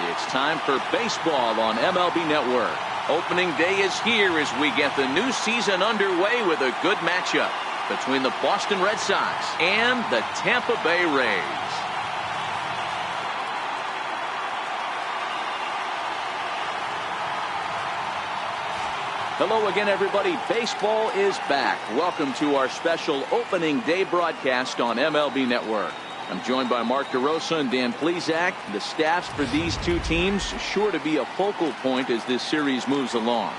It's time for baseball on MLB Network. Opening day is here as we get the new season underway with a good matchup between the Boston Red Sox and the Tampa Bay Rays. Hello again, everybody. Baseball is back. Welcome to our special opening day broadcast on MLB Network. I'm joined by Mark DeRosa and Dan Plesac. The staffs for these two teams sure to be a focal point as this series moves along.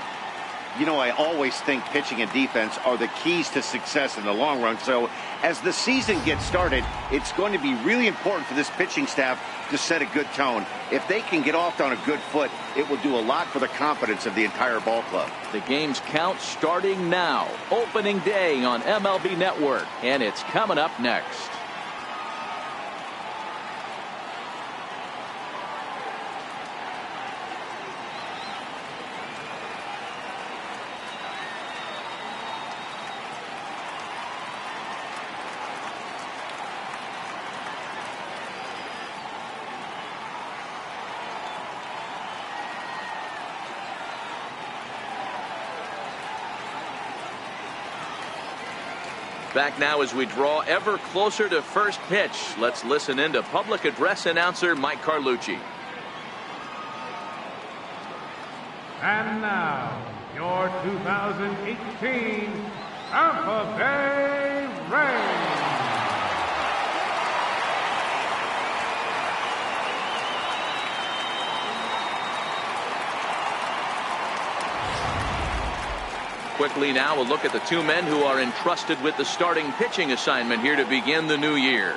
You know, I always think pitching and defense are the keys to success in the long run. So as the season gets started, it's going to be really important for this pitching staff to set a good tone. If they can get off on a good foot, it will do a lot for the confidence of the entire ball club. The game's count starting now. Opening day on MLB Network, and it's coming up next. Back now as we draw ever closer to first pitch. Let's listen in to public address announcer Mike Carlucci. And now, your 2018 Tampa Bay Rays. Quickly now, a look at the two men who are entrusted with the starting pitching assignment here to begin the new year.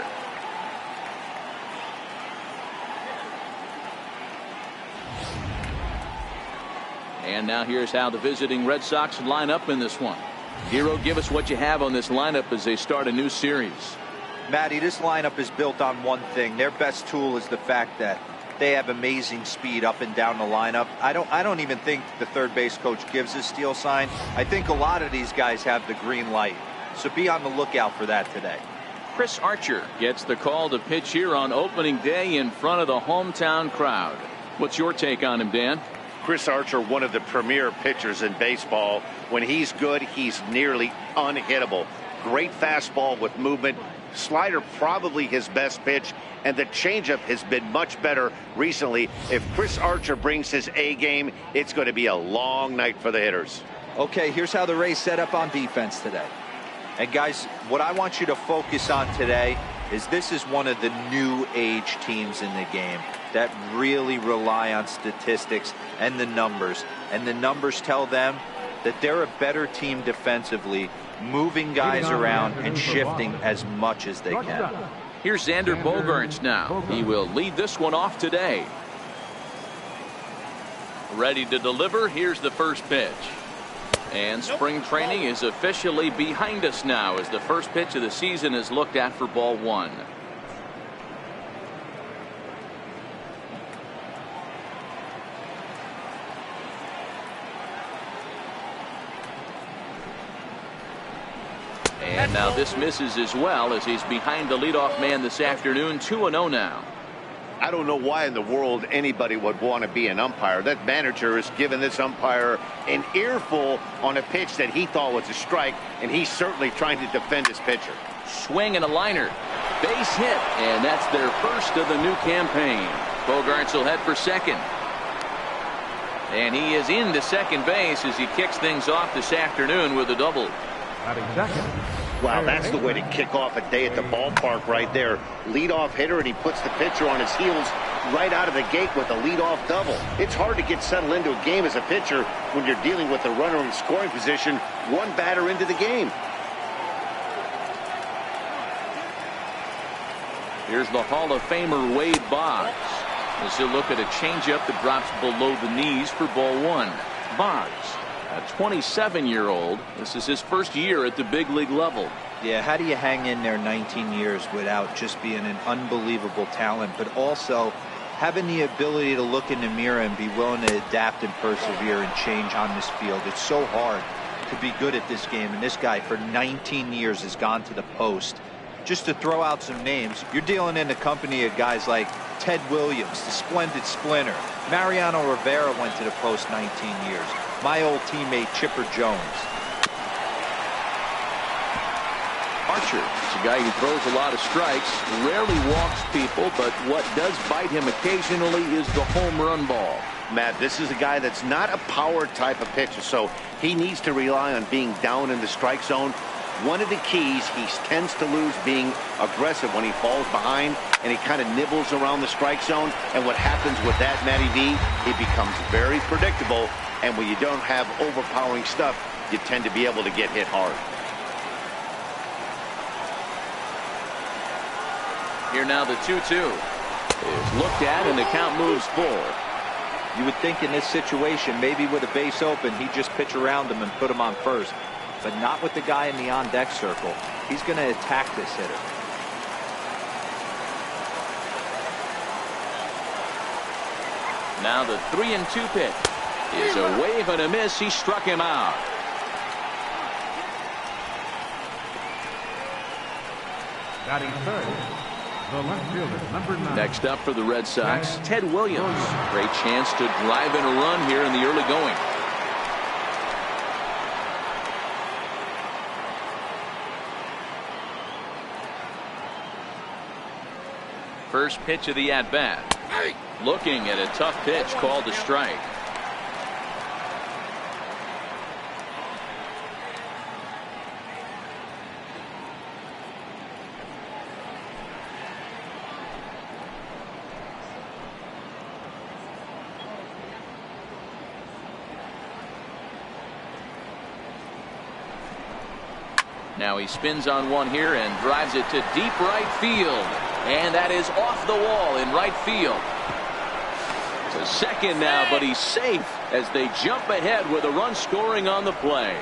And now here's how the visiting Red Sox line up in this one. Hero, give us what you have on this lineup as they start a new series. Matty, this lineup is built on one thing. Their best tool is the fact that they have amazing speed up and down the lineup. I don't even think the third base coach gives a steal sign. I think a lot of these guys have the green light. So be on the lookout for that today. Chris Archer gets the call to pitch here on opening day in front of the hometown crowd. What's your take on him, Dan? Chris Archer, one of the premier pitchers in baseball. When he's good, he's nearly unhittable. Great fastball with movement. Slider probably his best pitch, and the changeup has been much better recently. If Chris Archer brings his A game, it's going to be a long night for the hitters. Okay, here's how the Rays set up on defense today. And guys, what I want you to focus on today is this is one of the new age teams in the game that really rely on statistics and the numbers. And the numbers tell them that they're a better team defensively, moving guys around and shifting as much as they can. Here's Xander Bogaerts now. He will lead this one off today. Ready to deliver. Here's the first pitch. And spring training is officially behind us now as the first pitch of the season is looked at for ball one. And now this misses as well as he's behind the leadoff man this afternoon. 2-0 now. I don't know why in the world anybody would want to be an umpire. That manager has given this umpire an earful on a pitch that he thought was a strike, and he's certainly trying to defend his pitcher. Swing and a liner. Base hit, and that's their first of the new campaign. Bogaerts will head for second. And he is into second base as he kicks things off this afternoon with a double. Wow, that's the way to kick off a day at the ballpark right there. Leadoff hitter, and he puts the pitcher on his heels right out of the gate with a leadoff double. It's hard to get settled into a game as a pitcher when you're dealing with a runner in scoring position one batter into the game. Here's the Hall of Famer Wade Boggs as he'll look at a changeup that drops below the knees for ball one. Boggs, a 27-year-old. This is his first year at the big league level. Yeah, how do you hang in there 19 years without just being an unbelievable talent, but also having the ability to look in the mirror and be willing to adapt and persevere and change on this field? It's so hard to be good at this game, and this guy for 19 years has gone to the post. Just to throw out some names, you're dealing in the company of guys like Ted Williams, the splendid splinter. Mariano Rivera went to the post 19 years. My old teammate Chipper Jones. Archer is a guy who throws a lot of strikes, rarely walks people, but what does bite him occasionally is the home run ball. Matt, this is a guy that's not a power type of pitcher, so he needs to rely on being down in the strike zone. One of the keys, he tends to lose being aggressive when he falls behind and he kind of nibbles around the strike zone. And what happens with that, Matty V, it becomes very predictable. And when you don't have overpowering stuff, you tend to be able to get hit hard. Here now the 2-2 is looked at and the count moves forward. You would think in this situation, maybe with a base open, he'd just pitch around him and put him on first. But not with the guy in the on-deck circle. He's going to attack this hitter. Now the 3-2 pitch is a wave and a miss. He struck him out. Batting third, the left fielder, number 9. Next up for the Red Sox, Ted Williams. Great chance to drive in a run here in the early going. First pitch of the at-bat. Looking at a tough pitch called a strike. Now he spins on one here and drives it to deep right field. And that is off the wall in right field. To second now, but he's safe as they jump ahead with a run scoring on the play.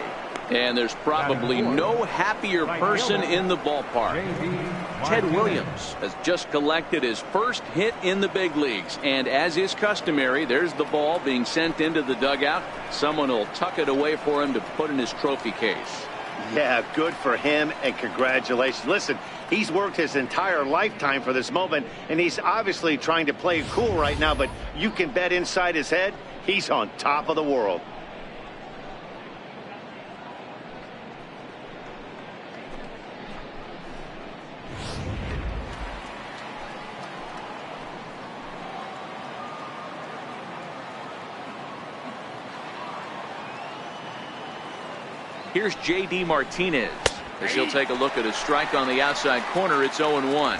And there's probably no happier person in the ballpark. Ted Williams has just collected his first hit in the big leagues. And as is customary, there's the ball being sent into the dugout. Someone will tuck it away for him to put in his trophy case. Yeah, good for him, and congratulations. Listen, he's worked his entire lifetime for this moment, and he's obviously trying to play it cool right now, but you can bet inside his head, he's on top of the world. Here's J.D. Martinez as he'll take a look at a strike on the outside corner. It's 0-1.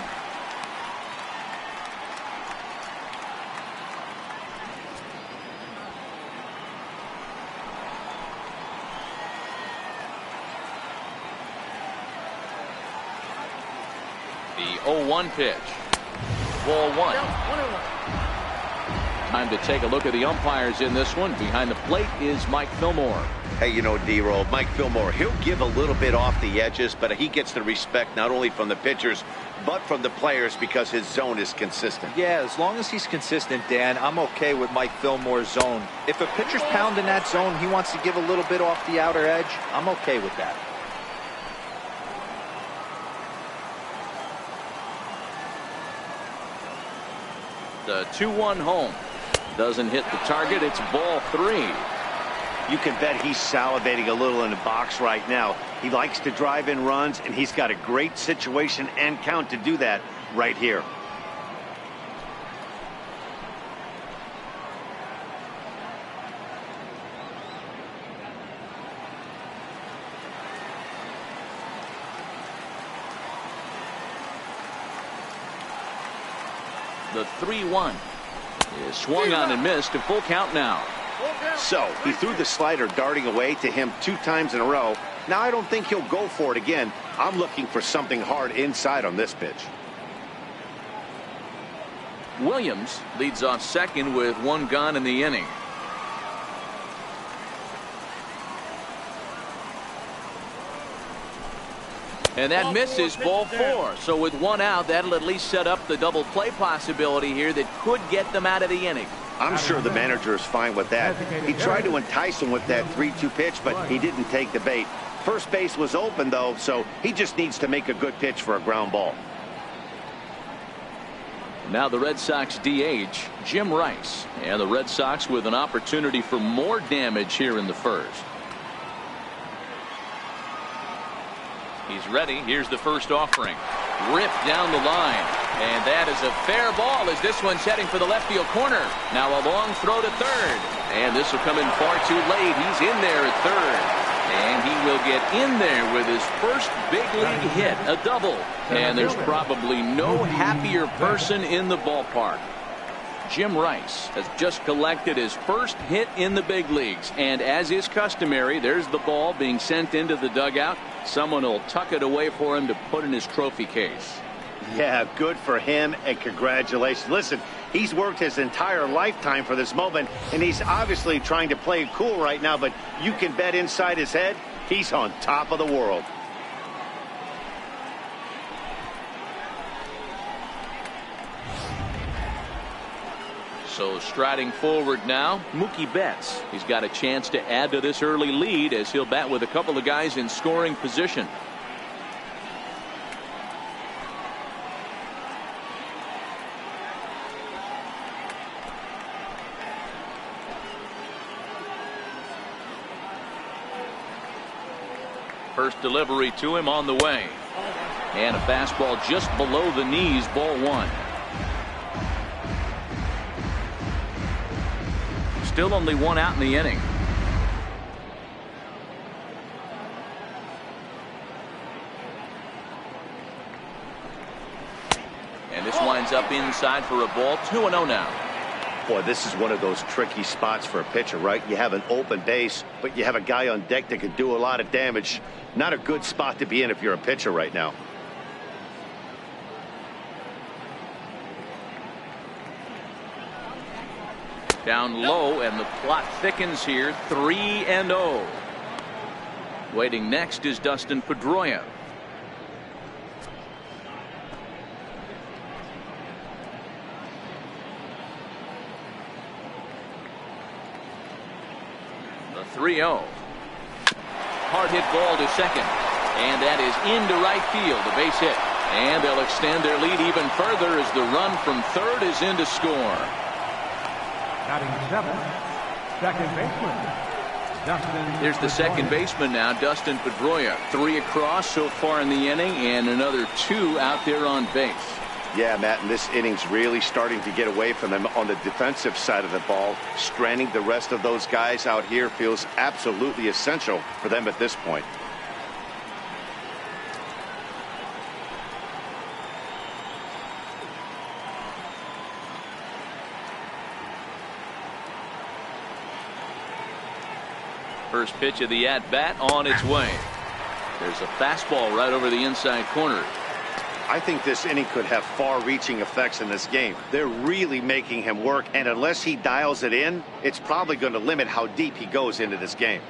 The 0-1 pitch. Ball 1. Time to take a look at the umpires in this one. Behind the plate is Mike Fillmore. Hey, you know, D-Roll, Mike Fillmore, he'll give a little bit off the edges, but he gets the respect not only from the pitchers, but from the players because his zone is consistent. Yeah, as long as he's consistent, Dan, I'm okay with Mike Fillmore's zone. If a pitcher's pounding that zone, he wants to give a little bit off the outer edge, I'm okay with that. The 2-1 home. Doesn't hit the target. It's ball 3. You can bet he's salivating a little in the box right now. He likes to drive in runs, and he's got a great situation and count to do that right here. The 3-1 is swung on and missed. A full count now. So he threw the slider darting away to him 2 times in a row. Now I don't think he'll go for it again. I'm looking for something hard inside on this pitch. Williams leads off second with 1 gone in the inning. And that misses, ball 4. So with 1 out, that'll at least set up the double play possibility here that could get them out of the inning. I'm sure the manager is fine with that. He tried to entice him with that 3-2 pitch, but he didn't take the bait. First base was open, though, so he just needs to make a good pitch for a ground ball. Now the Red Sox DH, Jim Rice. And the Red Sox with an opportunity for more damage here in the first. He's ready. Here's the first offering. Ripped down the line. And that is a fair ball as this one's heading for the left field corner. Now a long throw to third. And this will come in far too late. He's in there at third. And he will get in there with his first big league hit, a double. And there's probably no happier person in the ballpark. Jim Rice has just collected his first hit in the big leagues. And as is customary, there's the ball being sent into the dugout. Someone will tuck it away for him to put in his trophy case. Yeah, good for him, and congratulations. Listen, he's worked his entire lifetime for this moment, and he's obviously trying to play it cool right now, but you can bet inside his head, he's on top of the world. So striding forward now, Mookie Betts. He's got a chance to add to this early lead as he'll bat with a couple of guys in scoring position. First delivery to him on the way. And a fastball just below the knees, ball one. Still only one out in the inning. And this winds up inside for a ball. 2-0 now. Boy, this is one of those tricky spots for a pitcher, right? You have an open base, but you have a guy on deck that can do a lot of damage. Not a good spot to be in if you're a pitcher right now. Down low, and the plot thickens here. 3-0. Waiting next is Dustin Pedroia. The 3-0. Hard hit ball to second. And that is into right field. A base hit. And they'll extend their lead even further as the run from third is in to score. Batting seventh, second baseman, Dustin. There's the second baseman now, Dustin Pedroia. 3 across so far in the inning, and another 2 out there on base. Yeah, Matt, and this inning's really starting to get away from them on the defensive side of the ball. Stranding the rest of those guys out here feels absolutely essential for them at this point. First pitch of the at-bat on its way. There's a fastball right over the inside corner. I think this inning could have far-reaching effects in this game. They're really making him work, and unless he dials it in, it's probably going to limit how deep he goes into this game.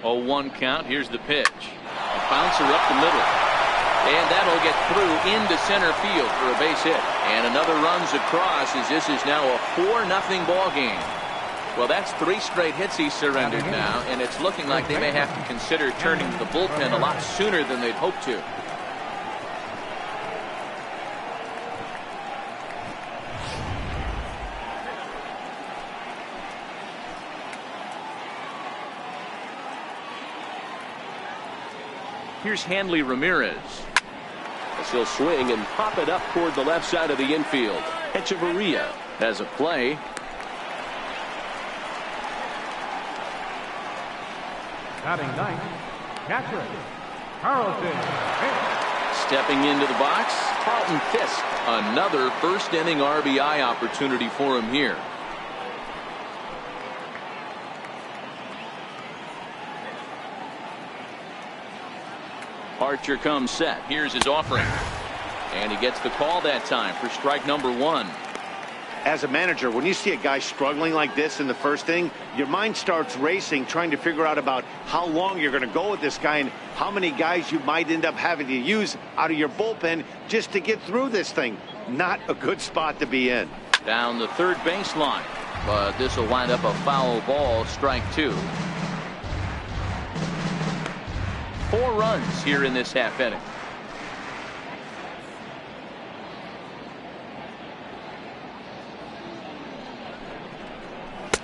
Oh, 1 count. Here's the pitch. A bouncer up the middle. And that'll get through into center field for a base hit. And another runs across as this is now a 4-0 ball game. Well, that's 3 straight hits he surrendered now, and it's looking like they may have to consider turning to the bullpen a lot sooner than they'd hoped to. Here's Hanley Ramirez. As he'll swing and pop it up toward the left side of the infield. Echeverria has a play. Batting ninth, catcher, Carlton Fisk. Stepping into the box, Carlton Fisk. Another first inning RBI opportunity for him here. Archer comes set. Here's his offering. And he gets the call that time for strike number 1. As a manager, when you see a guy struggling like this in the first inning, your mind starts racing, trying to figure out about how long you're going to go with this guy and how many guys you might end up having to use out of your bullpen just to get through this thing. Not a good spot to be in. Down the third baseline. But this will wind up a foul ball, strike 2. 4 runs here in this half inning.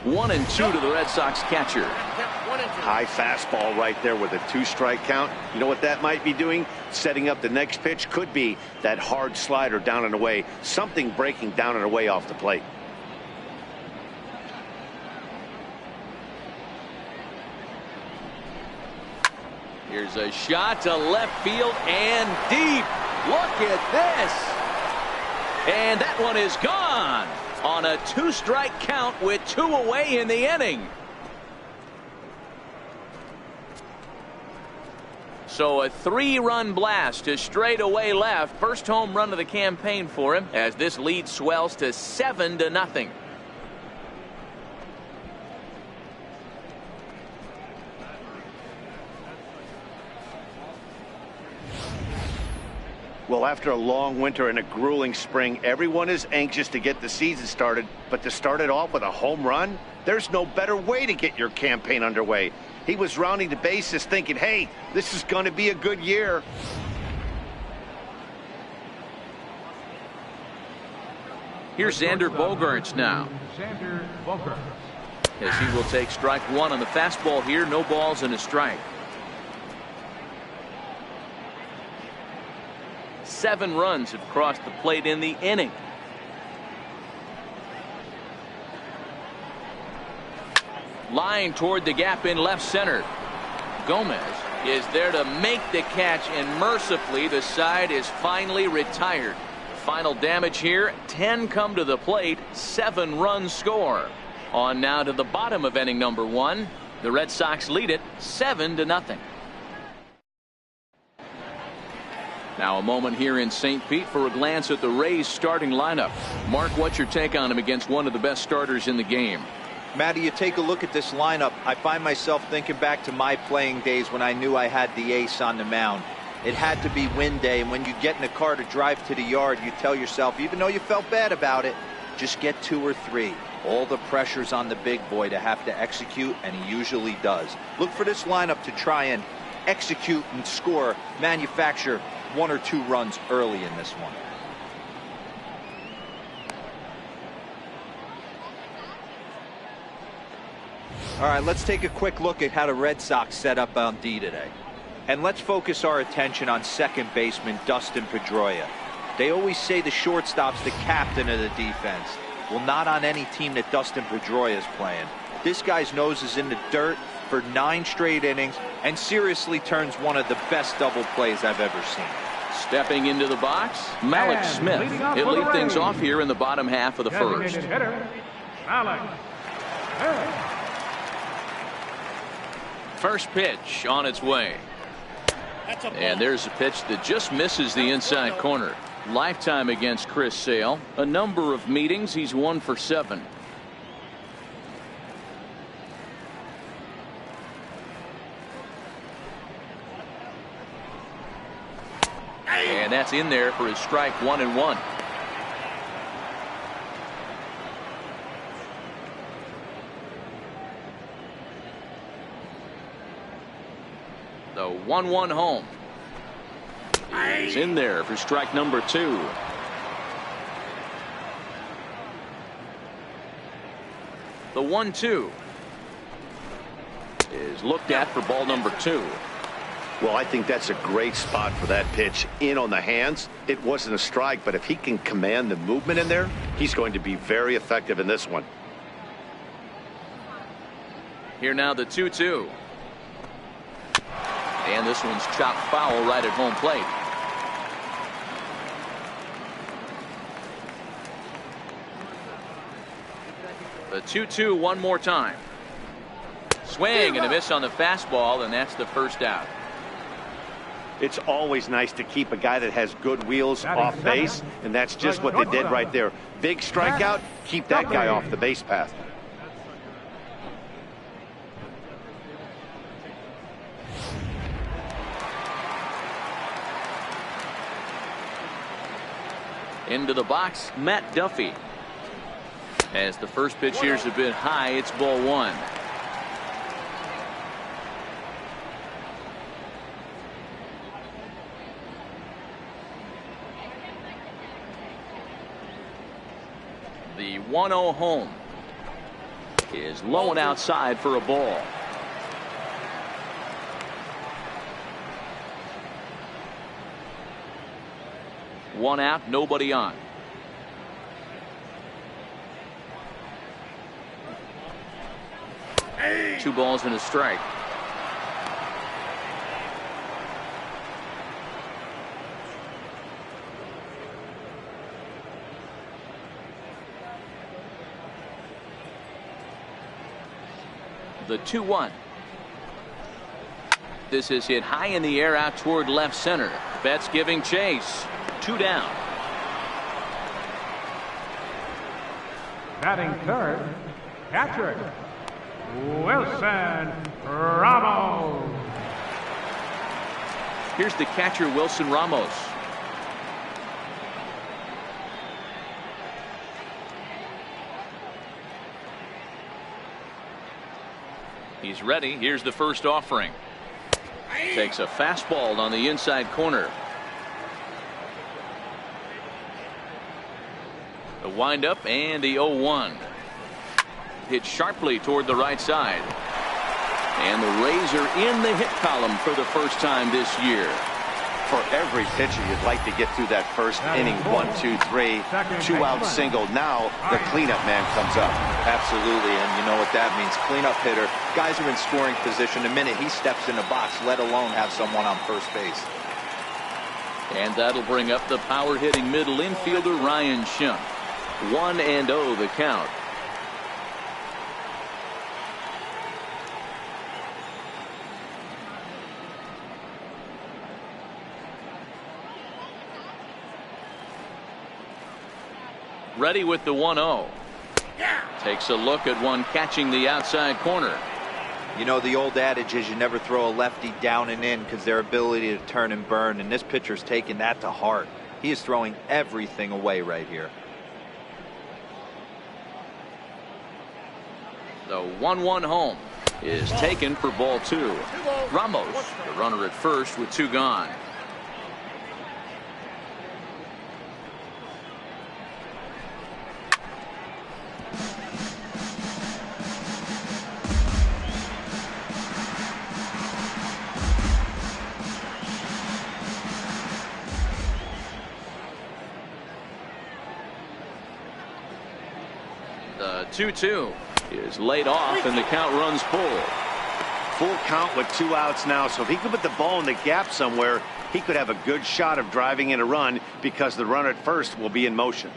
One and 2 to the Red Sox catcher. High fastball right there with a 2-strike count. You know what that might be doing? Setting up the next pitch. Could be that hard slider down and away. Something breaking down and away off the plate. Here's a shot to left field and deep. Look at this. And that one is gone on a 2-strike count with 2 away in the inning. So a 3-run blast to straightaway left. First home run of the campaign for him as this lead swells to 7-0. Well, after a long winter and a grueling spring, everyone is anxious to get the season started. But to start it off with a home run, there's no better way to get your campaign underway. He was rounding the bases thinking, hey, this is going to be a good year. Here's Xander Bogaerts now. Xander Bogaerts. As he will take strike 1 on the fastball here. No balls and a strike. 7 runs have crossed the plate in the inning. Line toward the gap in left center. Gomez is there to make the catch, and mercifully the side is finally retired. Final damage here. 10 come to the plate. 7 runs score. On now to the bottom of inning number 1. The Red Sox lead it 7-0. Now a moment here in St. Pete for a glance at the Rays starting lineup. Mark, what's your take on him against one of the best starters in the game? Matty, you take a look at this lineup. I find myself thinking back to my playing days when I knew I had the ace on the mound. It had to be win day, and when you get in a car to drive to the yard, you tell yourself, even though you felt bad about it, just get 2 or 3. All the pressure's on the big boy to have to execute, and he usually does. Look for this lineup to try and execute and score, manufacture 1 or 2 runs early in this one. All right, let's take a quick look at how the Red Sox set up on D today. And let's focus our attention on second baseman Dustin Pedroia. They always say the shortstop's the captain of the defense. Well, not on any team that Dustin Pedroia is playing. This guy's nose is in the dirt for 9 straight innings and seriously turns one of the best double plays I've ever seen. Stepping into the box, Malik Smith. He'll lead things off here in the bottom half of the first. Hitter, Malik Smith. First pitch on its way. And there's a pitch that just misses the inside corner. Lifetime against Chris Sale. A number of meetings. He's 1 for 7. And that's in there for his strike 1-1. The 1-1 home. He's in there for strike number 2. The 1-2 is looked at for ball number 2. Well, I think that's a great spot for that pitch. In on the hands. It wasn't a strike, but if he can command the movement in there, he's going to be very effective in this one. Here now the 2-2. And this one's chopped foul right at home plate. The 2-2 one more time. Swing and a miss on the fastball, and that's the first out. It's always nice to keep a guy that has good wheels off base, and that's just what they did right there. Big strikeout, keep that guy off the base path. Into the box, Matt Duffy. As the first pitch here's a bit high, it's ball one. The 1-0 home is low and outside for a ball. One out, nobody on. Two balls and a strike. The 2-1. This is hit high in the air out toward left center. Betts giving chase. 2 down. Batting third, catcher Wilson Ramos. Here's the catcher, Wilson Ramos. He's ready. Here's the first offering. Takes a fastball on the inside corner. The windup and the 0-1. Hit sharply toward the right side. And the Rays are in the hit column for the first time this year. For every pitcher, you'd like to get through that first inning. 1, 2, 3, 2-out single. Now the cleanup man comes up. Absolutely, and you know what that means. Cleanup hitter. Guys are in scoring position the minute he steps in the box, let alone have someone on first base. And that'll bring up the power-hitting middle infielder Ryan Schimpf. 1-0 the count. Ready with the 1-0. Takes a look at one catching the outside corner. You know, the old adage is you never throw a lefty down and in because their ability to turn and burn, and this pitcher's taking that to heart. He is throwing everything away right here. The 1-1 home is taken for ball 2. Ramos, the runner at first with 2 gone. The 2-2 is laid off and the count runs full. Full count with 2 outs now, so if he could put the ball in the gap somewhere, he could have a good shot of driving in a run because the runner at first will be in motion.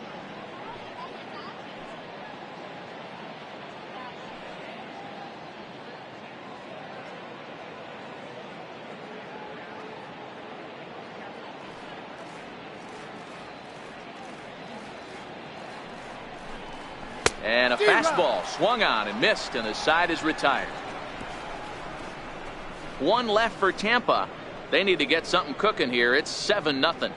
And a fastball swung on and missed, and the side is retired. 1 left for Tampa. They need to get something cooking here. It's 7-0.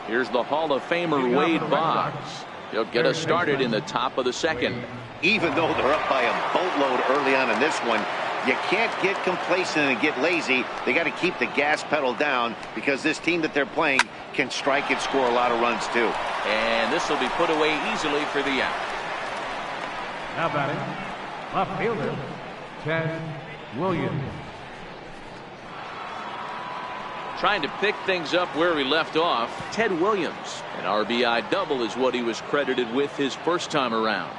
Here's the Hall of Famer Wade Boggs. He'll get us started in the top of the second. Even though they're up by a boatload early on in this one, you can't get complacent and get lazy. They got to keep the gas pedal down because this team that they're playing can strike and score a lot of runs too. And this will be put away easily for the out. Now batting, left fielder, Ted Williams. Trying to pick things up where we left off, Ted Williams. An RBI double is what he was credited with his first time around.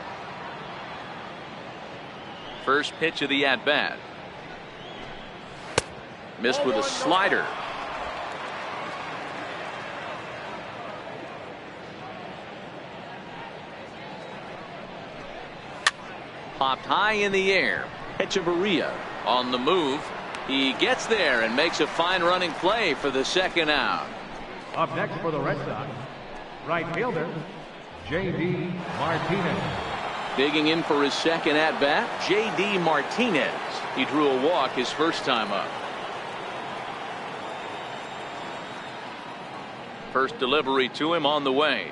First pitch of the at-bat. Missed with a slider. Popped high in the air. Echeverria on the move. He gets there and makes a fine running play for the second out. Up next for the Red Sox, right fielder, J.D. Martinez. Digging in for his second at bat, J.D. Martinez. He drew a walk his first time up. First delivery to him on the way.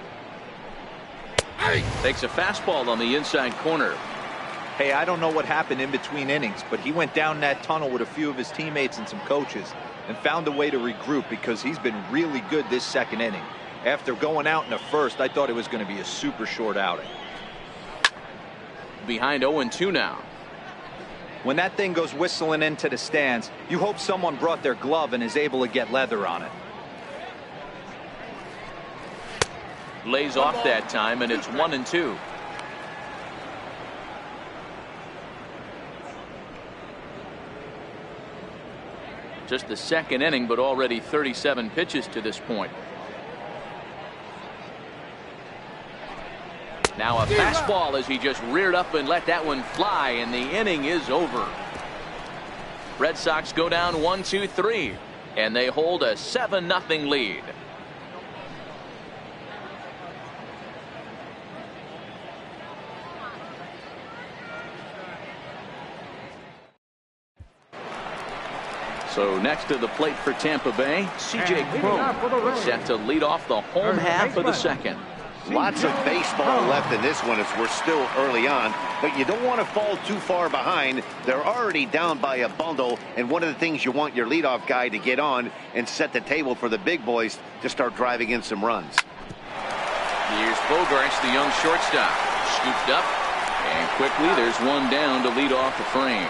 Takes a fastball on the inside corner. Hey, I don't know what happened in between innings, but he went down that tunnel with a few of his teammates and some coaches and found a way to regroup, because he's been really good this second inning. After going out in the first, I thought it was going to be a super short outing. Behind 0-2 now. When that thing goes whistling into the stands, you hope someone brought their glove and is able to get leather on it. Lays off that time, and it's 1-2. Just the second inning, but already 37 pitches to this point. Now a fastball as he just reared up and let that one fly, and the inning is over. Red Sox go down 1-2-3, and they hold a 7-0 lead. So next to the plate for Tampa Bay, C.J. Cron set to lead off the home half of the second. Lots of baseball left in this one as we're still early on, but you don't want to fall too far behind. They're already down by a bundle, and one of the things you want your leadoff guy to get on and set the table for the big boys to start driving in some runs. Here's Bogarts, the young shortstop, scooped up, and quickly there's one down to lead off the frame.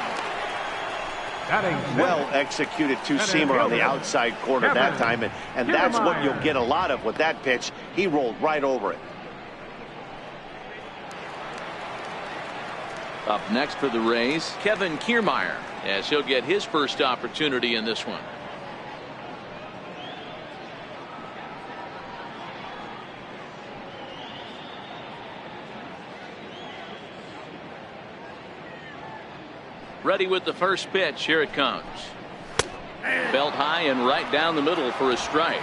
Well executed two-seamer on the outside corner that time, and that's what you'll get a lot of with that pitch. He rolled right over it. Up next for the Rays, Kevin Kiermaier, as he'll get his first opportunity in this one. Ready with the first pitch. Here it comes. Belt high and right down the middle for a strike.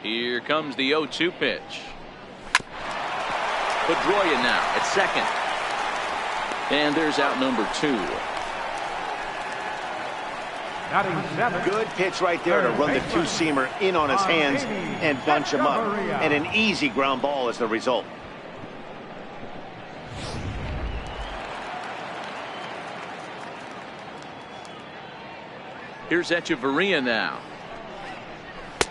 Here comes the 0-2 pitch. Pedroia now at second. And there's out number 2. Good pitch right there to run the two-seamer in on his hands and bunch him up. And an easy ground ball as the result. Here's Echeverria now.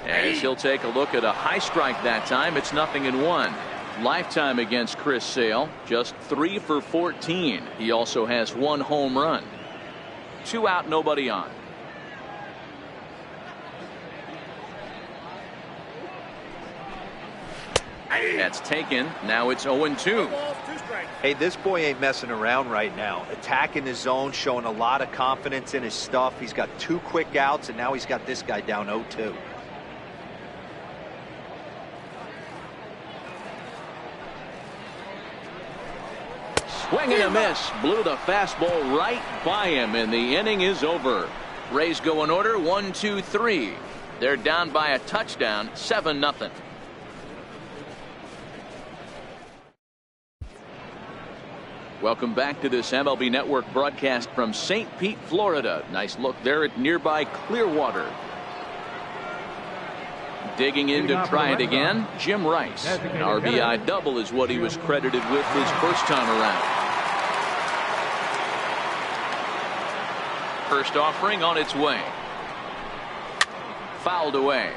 As he'll take a look at a high strike that time. It's 0-1. Lifetime against Chris Sale, just 3 for 14. He also has 1 home run. 2 out, nobody on. That's taken. Now it's 0-2. Hey, this boy ain't messing around right now. Attacking his zone, showing a lot of confidence in his stuff. He's got 2 quick outs, and now he's got this guy down 0-2. Swing and a miss. Blew the fastball right by him, and the inning is over. Rays go in order 1-2-3. They're down by a touchdown, 7-0. Welcome back to this MLB Network broadcast from St. Pete, Florida. Nice look there at nearby Clearwater. Digging in to try it again, Jim Rice. An RBI double is what he was credited with his first time around. First offering on its way. Fouled away.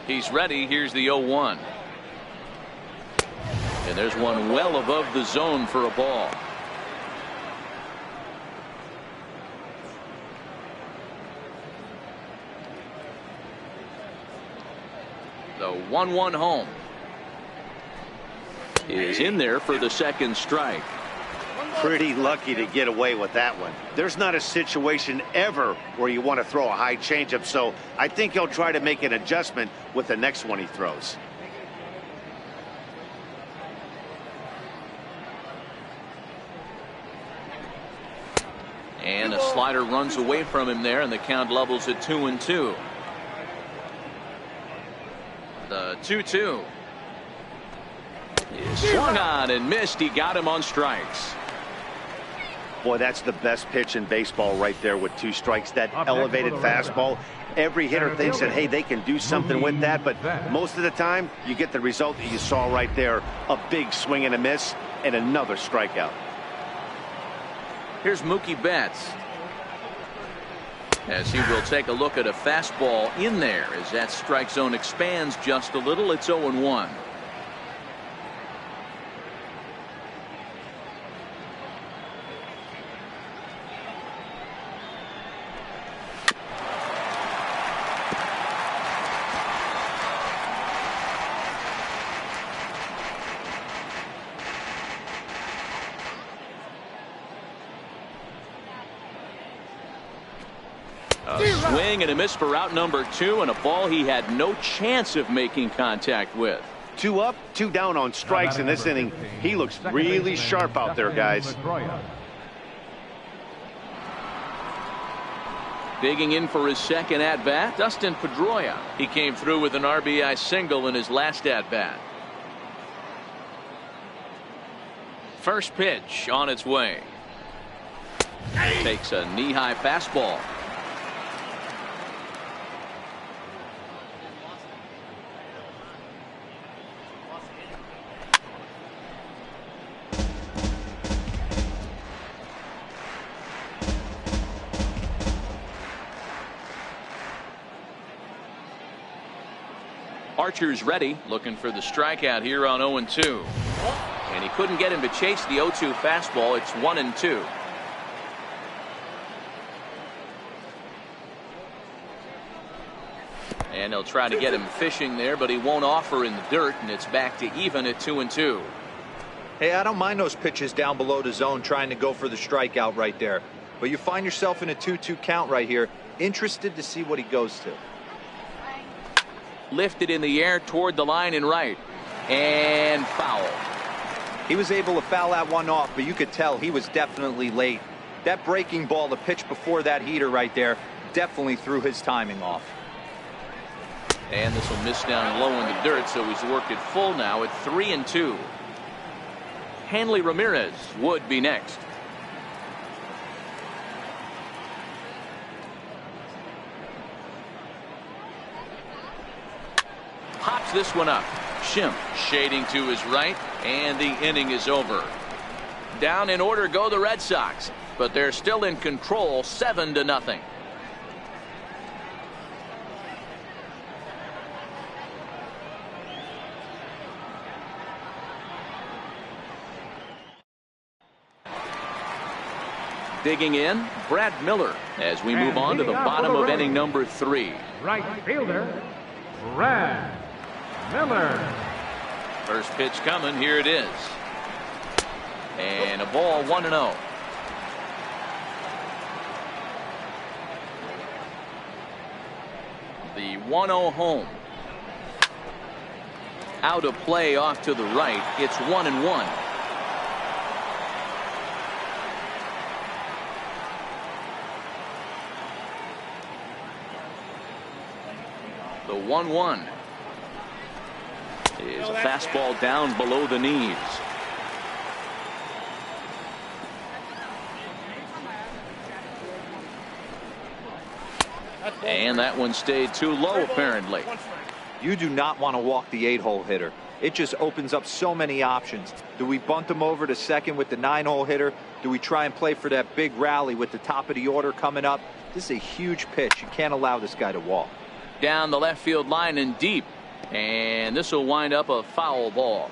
He's ready. Here's the 0-1. And there's one well above the zone for a ball. The 1-1 home is in there for the second strike. Pretty lucky to get away with that one. There's not a situation ever where you want to throw a high changeup, so I think he'll try to make an adjustment with the next one he throws. And a slider runs away from him there, and the count levels at 2-2. The 2-2. He swung on and missed. He got him on strikes. Boy, that's the best pitch in baseball right there with 2 strikes. That elevated fastball. Every hitter thinks that, hey, they can do something with that, but most of the time you get the result that you saw right there. A big swing and a miss and another strikeout. Here's Mookie Betts, as he will take a look at a fastball in there as that strike zone expands just a little. It's 0-1. A swing and a miss for out number 2, and a ball he had no chance of making contact with. 2 up, 2 down on strikes in this inning. He looks really sharp out there, guys. Digging in for his second at-bat, Dustin Pedroia. He came through with an RBI single in his last at-bat. First pitch on its way. Takes a knee-high fastball. Archer's ready, looking for the strikeout here on 0-2. And he couldn't get him to chase the 0-2 fastball. It's 1-2. And they'll try to get him fishing there, but he won't offer in the dirt, and it's back to even at 2-2. Hey, I don't mind those pitches down below the zone trying to go for the strikeout right there. But you find yourself in a 2-2 count right here. Interested to see what he goes to. Lifted in the air toward the line and right. And foul. He was able to foul that one off, but you could tell he was definitely late. That breaking ball, the pitch before that heater right there, definitely threw his timing off. And this will miss down low in the dirt, so he's worked it full now at 3-2. Hanley Ramirez would be next. Pops this one up. Schimpf shading to his right, and the inning is over. Down in order go the Red Sox, but they're still in control, 7-0. Digging in, Brad Miller, as we move on to the bottom of inning number 3. Right fielder, Brad Miller. First pitch coming. Here it is. And a ball, 1-0. The 1-0 home. Out of play off to the right. It's 1-1. The 1-1 is a fastball down below the knees. And that one stayed too low, apparently. You do not want to walk the 8-hole hitter. It just opens up so many options. Do we bunt him over to second with the 9-hole hitter? Do we try and play for that big rally with the top of the order coming up? This is a huge pitch. You can't allow this guy to walk. Down the left field line and deep. And this will wind up a foul ball.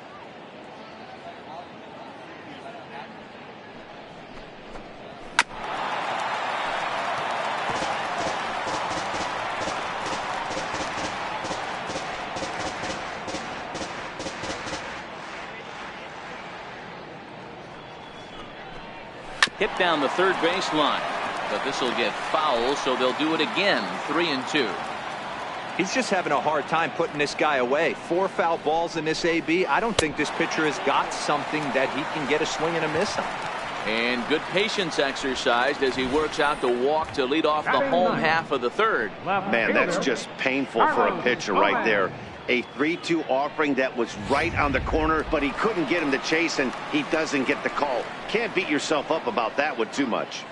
Hit down the third baseline. But this will get foul, so they'll do it again. 3-2. He's just having a hard time putting this guy away. 4 foul balls in this AB. I don't think this pitcher has got something that he can get a swing and a miss on. And good patience exercised as he works out the walk to lead off the home half of the third. Man, that's just painful for a pitcher right there. A 3-2 offering that was right on the corner, but he couldn't get him to chase, and he doesn't get the call. Can't beat yourself up about that one too much.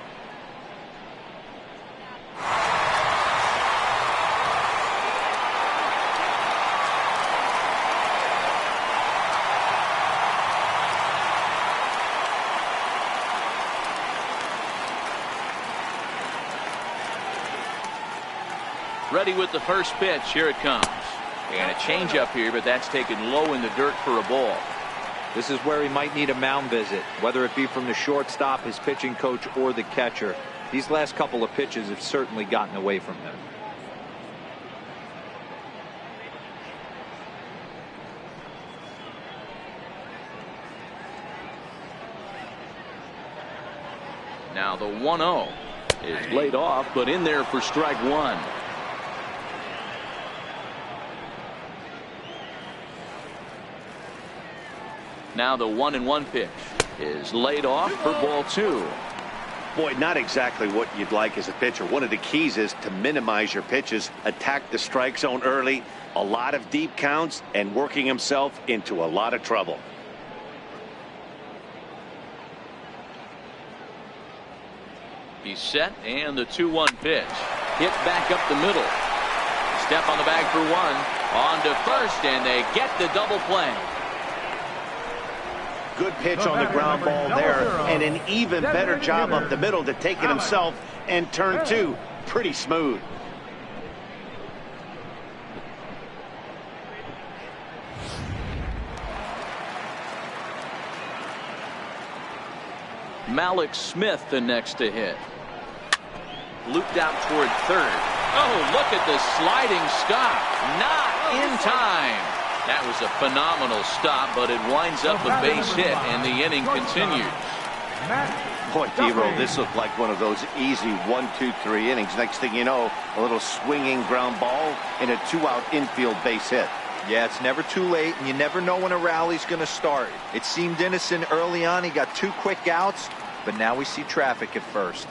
Ready with the first pitch. Here it comes. And a changeup here, but that's taken low in the dirt for a ball. This is where he might need a mound visit, whether it be from the shortstop, his pitching coach, or the catcher. These last couple of pitches have certainly gotten away from him. Now the 1-0 is laid off, but in there for strike one. Now the 1-1 pitch is laid off for ball two. Boy, not exactly what you'd like as a pitcher. One of the keys is to minimize your pitches, attack the strike zone early, a lot of deep counts, and working himself into a lot of trouble. He's set, and the 2-1 pitch hit back up the middle. Step on the bag for one. On to first, and they get the double play. Good pitch on the ground ball there, and an even better job up the middle to take it himself, and turn two pretty smooth. Malik Smith the next to hit. Looped out toward third. Oh, look at the sliding stop. Not in time. That was a phenomenal stop, but it winds up a base hit, and the inning continues. Boy, D-Roll, this looked like one of those easy 1, 2, 3 innings. Next thing you know, a little swinging ground ball and a 2-out infield base hit. Yeah, it's never too late, and you never know when a rally's going to start. It seemed innocent early on. He got 2 quick outs, but now we see traffic at first.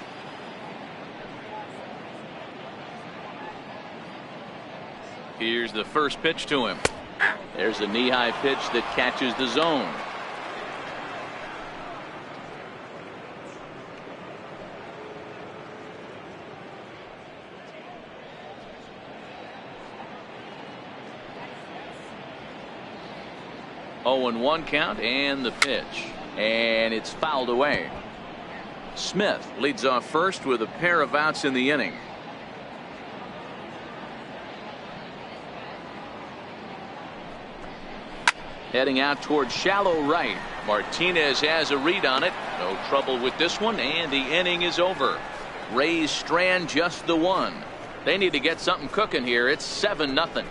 Here's the first pitch to him. There's a knee-high pitch that catches the zone. Oh, and 1 count, and the pitch, and it's fouled away. Smith leads off first with a pair of outs in the inning. Heading out towards shallow right. Martinez has a read on it. No trouble with this one, and the inning is over. Rays strand just the one. They need to get something cooking here. It's 7-0.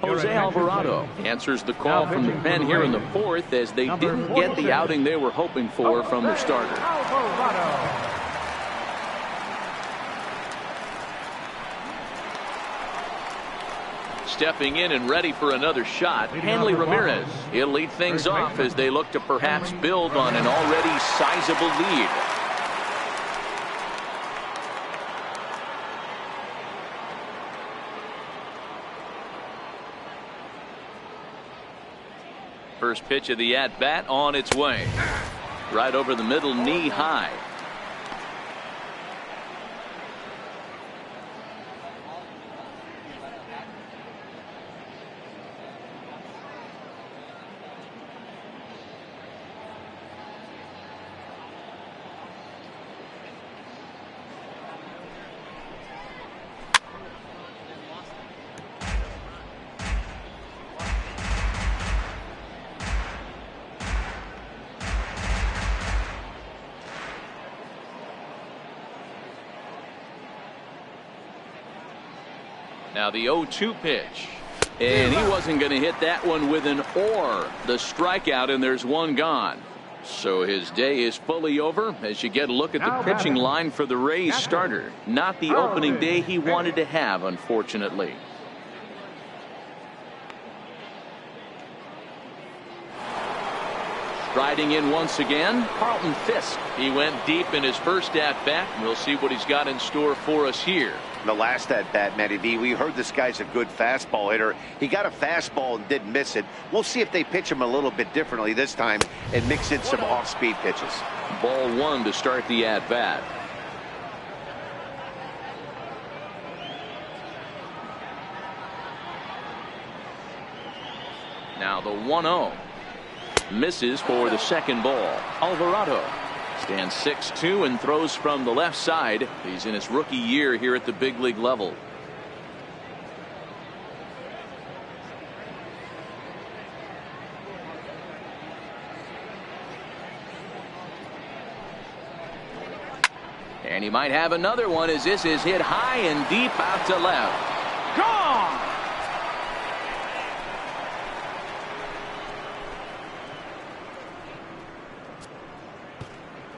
Jose Alvarado answers the call from the pen here in the fourth, as they didn't get the outing they were hoping for from their starter. Stepping in and ready for another shot, Hanley Ramirez. He'll lead things off as they look to perhaps build on an already sizable lead. First pitch of the at-bat on its way. Right over the middle, knee high. Now the 0-2 pitch And he wasn't going to hit that one with an or. The strikeout, and there's one gone. So his day is fully over as you get a look at the pitching line for the Rays starter. Not the opening day he wanted to have, unfortunately. Riding in once again, Carlton Fisk. He went deep in his first at-bat. We'll see what he's got in store for us here. The last at-bat, Matty V, we heard this guy's a good fastball hitter. He got a fastball and didn't miss it. We'll see if they pitch him a little bit differently this time and mix in some off-speed pitches. Ball one to start the at-bat. Now the 1-0. Misses for the second ball. Alvarado stands 6'2" and throws from the left side. He's in his rookie year here at the big league level. And he might have another one as this is hit high and deep out to left. Gone!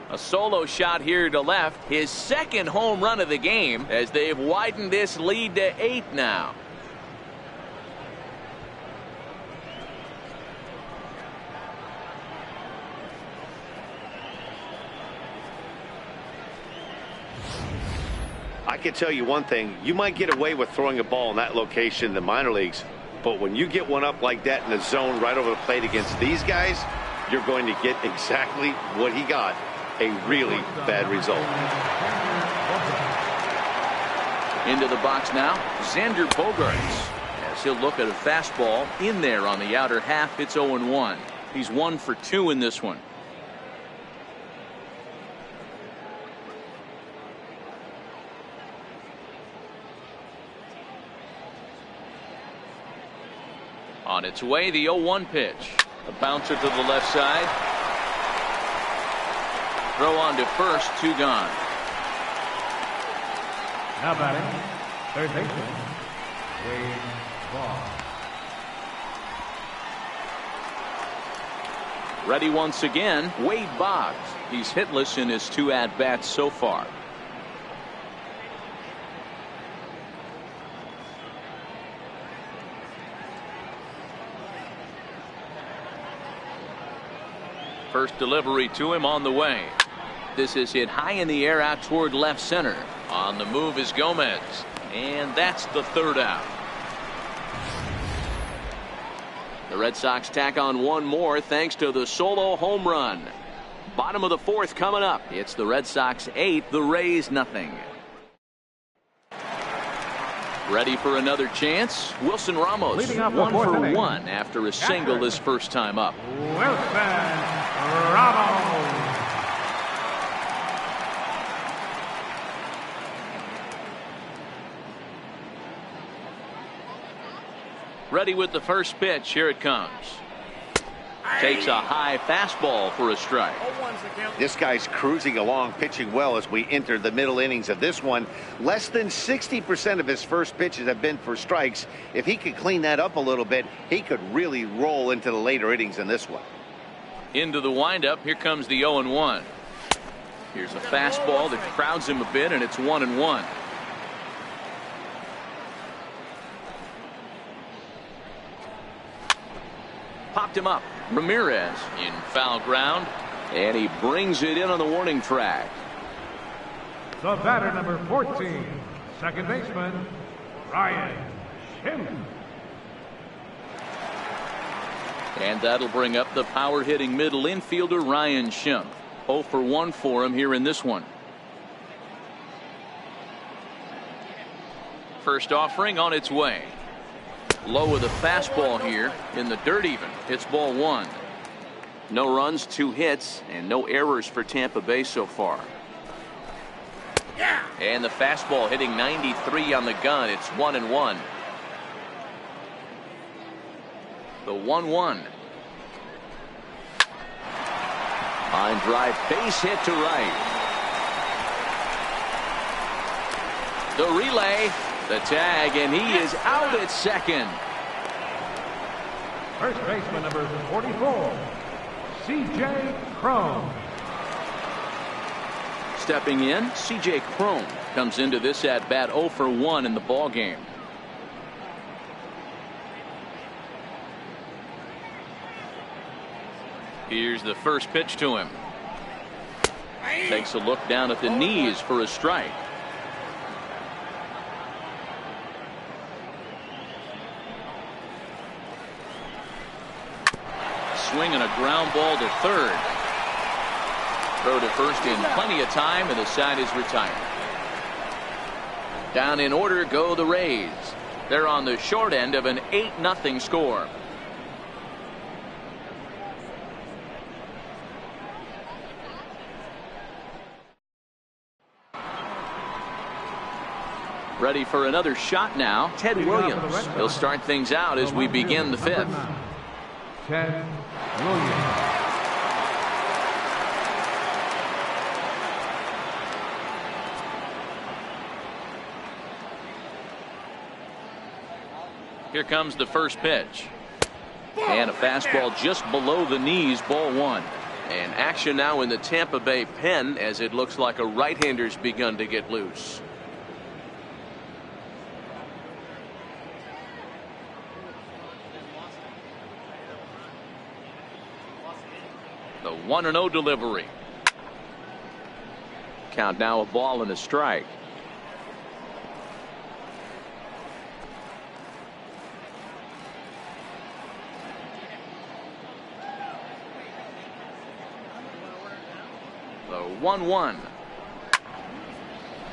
A solo shot here to left. His second home run of the game as they've widened this lead to 8 now. I can tell you one thing. You might get away with throwing a ball in that location in the minor leagues, but when you get one up like that in the zone right over the plate against these guys, you're going to get exactly what he got. A really bad result. Into the box now, Xander Bogaerts. As he'll look at a fastball in there on the outer half. It's 0-1. He's 1 for 2 in this one. On its way, the 0-1 pitch. A bouncer to the left side. Throw on to first, 2 gone. Now batting, third baseman, Wade Boggs. Ready once again, Wade Boggs. He's hitless in his 2 at-bats so far. First delivery to him on the way. This is hit high in the air out toward left center. On the move is Gomez. And that's the 3rd out. The Red Sox tack on 1 more thanks to the solo home run. Bottom of the 4th coming up. It's the Red Sox 8, the Rays nothing. Ready for another chance. Wilson Ramos 1 for 1 after a single his first time up. Wilson Ramos. Ready with the first pitch. Here it comes. Takes a high fastball for a strike. This guy's cruising along, pitching well as we enter the middle innings of this one. Less than 60% of his first pitches have been for strikes. If he could clean that up a little bit, he could really roll into the later innings in this one. Into the windup. Here comes the 0-1. Here's a fastball that crowds him a bit, and it's 1-1. Popped him up. Ramirez in foul ground, and he brings it in on the warning track. The batter, number 14, second baseman, Ryan Schimpf. And that'll bring up the power-hitting middle infielder Ryan Schimpf. 0 for 1 for him here in this one. First offering on its way. Low with a fastball here in the dirt even. It's ball 1. No runs, 2 hits, and no errors for Tampa Bay so far. And the fastball hitting 93 on the gun. It's 1-1. The 1-1. Line drive, base hit to right. The relay, the tag, and he is out at second. First baseman number 44, C.J. Cron. Stepping in, C.J. Cron comes into this at bat 0 for 1 in the ball game. Here's the first pitch to him. Takes a look down at the knees for a strike. Swing and a ground ball to third. Throw to first in plenty of time, and the side is retired. Down in order go the Rays. They're on the short end of an 8-0 score. Ready for another shot now, Ted Williams. He'll start things out as we begin the fifth. Ted Williams. Here comes the first pitch. And a fastball just below the knees, ball one. And action now in the Tampa Bay pen as it looks like a right-hander's begun to get loose. The 1-0 delivery. Count now a ball and a strike. The 1-1.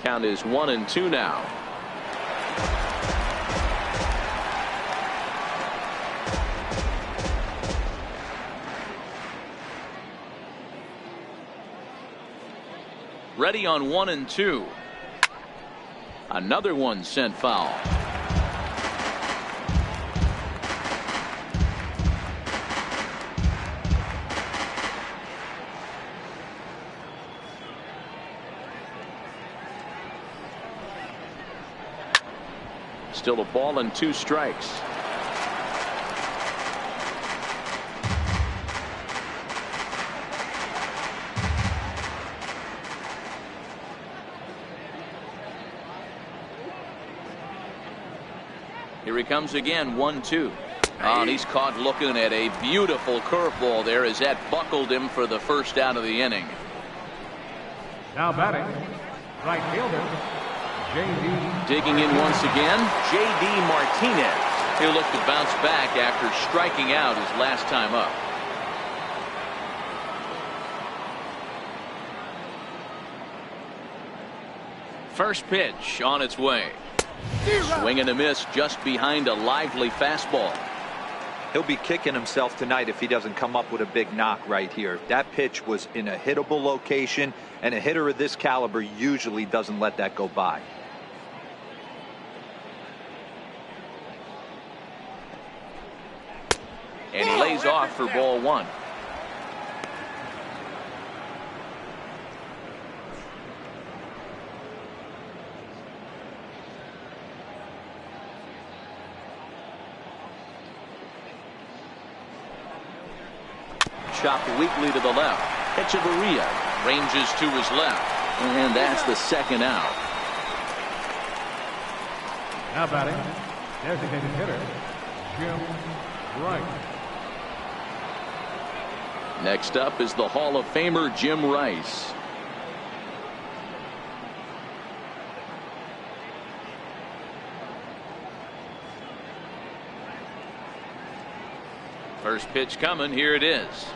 Count is 1-2 now. Ready on 1-2. Another one sent foul. Still a ball and 2 strikes. Here he comes again, 1-2. Oh, and he's caught looking at a beautiful curveball there as that buckled him for the first out of the inning. Now batting, right fielder, J.D. Digging in once again, J.D. Martinez. He'll look to bounce back after striking out his last time up. First pitch on its way. Swing and a miss just behind a lively fastball. He'll be kicking himself tonight if he doesn't come up with a big knock right here. That pitch was in a hittable location, and a hitter of this caliber usually doesn't let that go by. And he lays off for ball one. Chopped weakly to the left. Echeverria ranges to his left. And that's the second out. Now batting, designated hitter, Jim Rice. Next up is the Hall of Famer Jim Rice. First pitch coming. Here it is.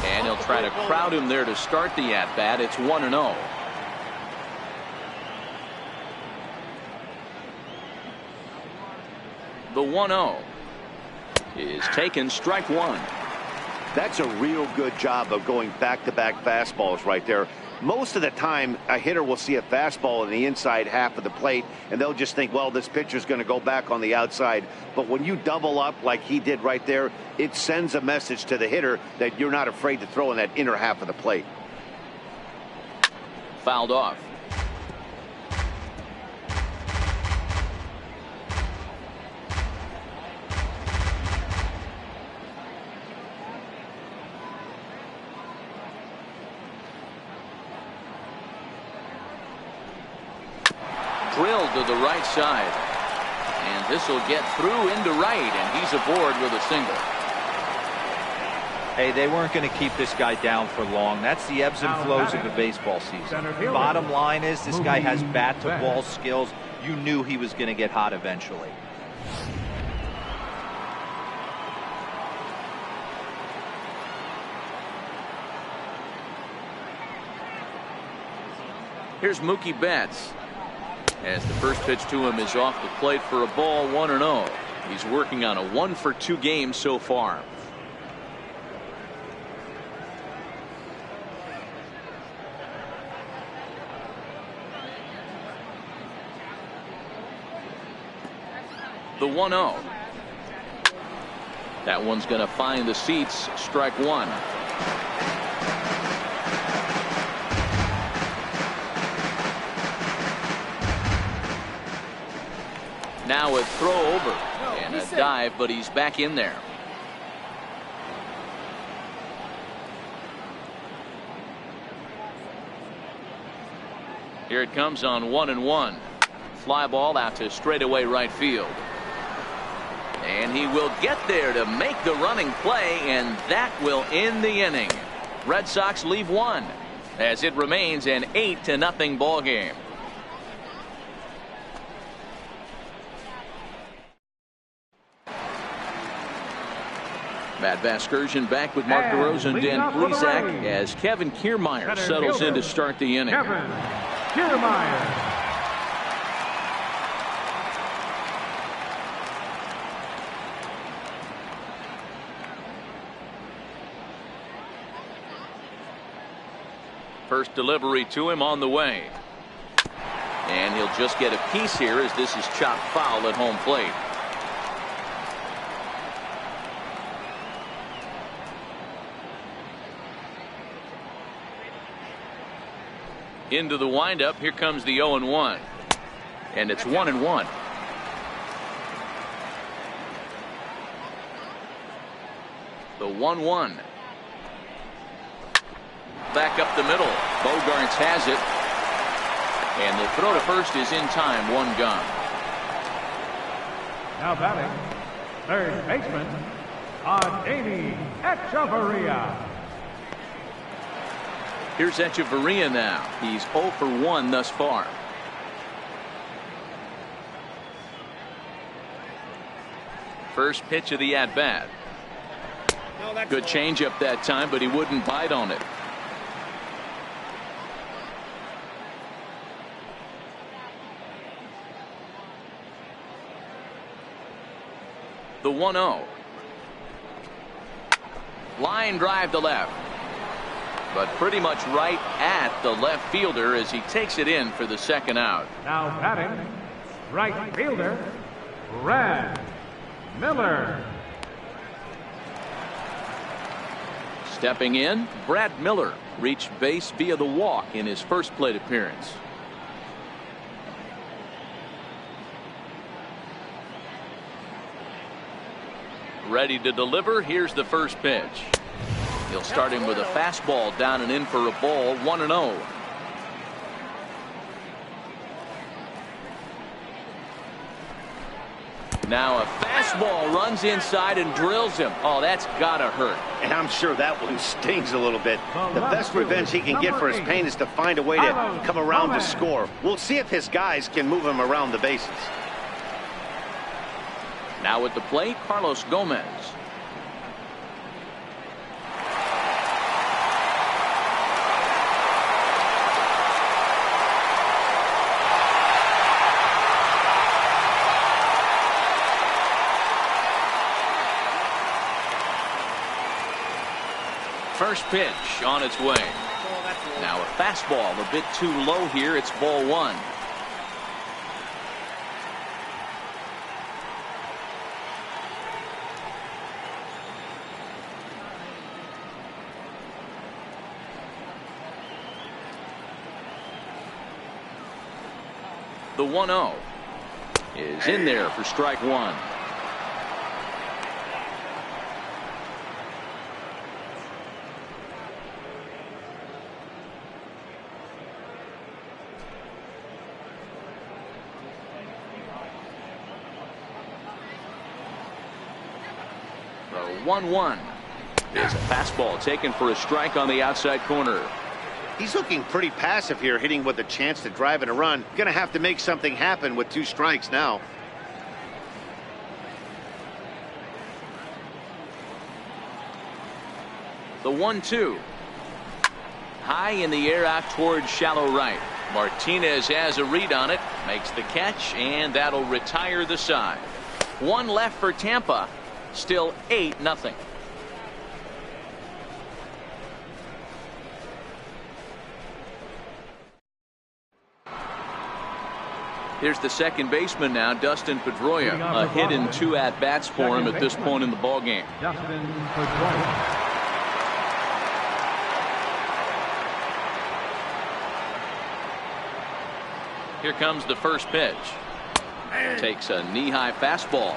And he'll try to crowd him there to start the at-bat. It's 1-0. The 1-0 is taken, strike one. That's a real good job of going back-to-back fastballs right there. Most of the time, a hitter will see a fastball in the inside half of the plate, and they'll just think, well, this pitcher's going to go back on the outside. But when you double up like he did right there, it sends a message to the hitter that you're not afraid to throw in that inner half of the plate. Fouled off. drilled to the right side. And this will get through into right, and he's aboard with a single. Hey, they weren't going to keep this guy down for long. That's the ebbs and flows of the baseball season. Bottom line is this guy has bat-to-ball skills. You knew he was going to get hot eventually. Here's Mookie Betts. As the first pitch to him is off the plate for a ball, 1-0. He's working on a 1-for-2 game so far. The 1-0. That one's going to find the seats. Strike one. Now a throw over and a dive, but he's back in there. Here it comes on 1-1. Fly ball out to straightaway right field. And he will get there to make the running play, and that will end the inning. Red Sox leave one as it remains an 8-0 ball game. Matt Vasgersian back with Mark DeRosa and Dan Plesac as Kevin Kiermaier settles in to start the inning. Kevin Kiermaier. First delivery to him on the way. And he'll just get a piece here as this is chopped foul at home plate. Into the windup. Here comes the 0-1. And it's 1-1. The 1-1. Back up the middle. Bogarts has it. And the throw to first is in time. One gone. Now batting, third baseman, Adeiny Echeverria. Here's Echeverria now. He's 0 for 1 thus far. First pitch of the at-bat. Good changeup that time, but he wouldn't bite on it. The 1-0. Line drive to left. But pretty much right at the left fielder as he takes it in for the second out. Now batting, right fielder, Brad Miller. Stepping in, Brad Miller reached base via the walk in his first plate appearance. Ready to deliver. Here's the first pitch. He'll start him with a fastball down and in for a ball. 1-0. Now a fastball runs inside and drills him. Oh, that's gotta hurt. And I'm sure that one stings a little bit. The best revenge he can get for his pain is to find a way to come around to score. We'll see if his guys can move him around the bases. Now at the plate, Carlos Gomez. First pitch on its way. Now a fastball a bit too low here. It's ball one. The 1-0 is in there for strike one. The 1-1 is a fastball taken for a strike on the outside corner. He's looking pretty passive here, hitting with a chance to drive in a run. Going to have to make something happen with 2 strikes now. The 1-2. High in the air out towards shallow right. Martinez has a read on it, makes the catch, and that'll retire the side. 1 left for Tampa. Still 8-0. Here's the second baseman now, Dustin Pedroia. A hit and 2 at-bats for him at this point in the ballgame. Dustin Pedroia. Here comes the first pitch. Takes a knee-high fastball.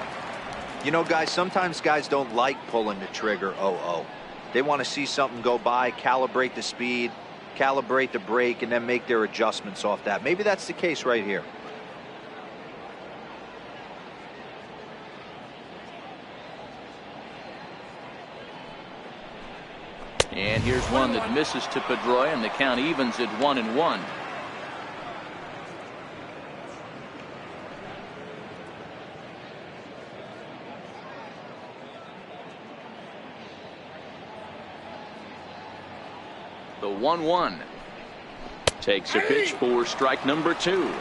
You know, guys, sometimes guys don't like pulling the trigger 0-0. They want to see something go by, calibrate the speed, calibrate the brake, and then make their adjustments off that. Maybe that's the case right here. And here's one that misses to Pedroia, and the count evens at 1-1. The 1-1 takes a pitch for strike number 2.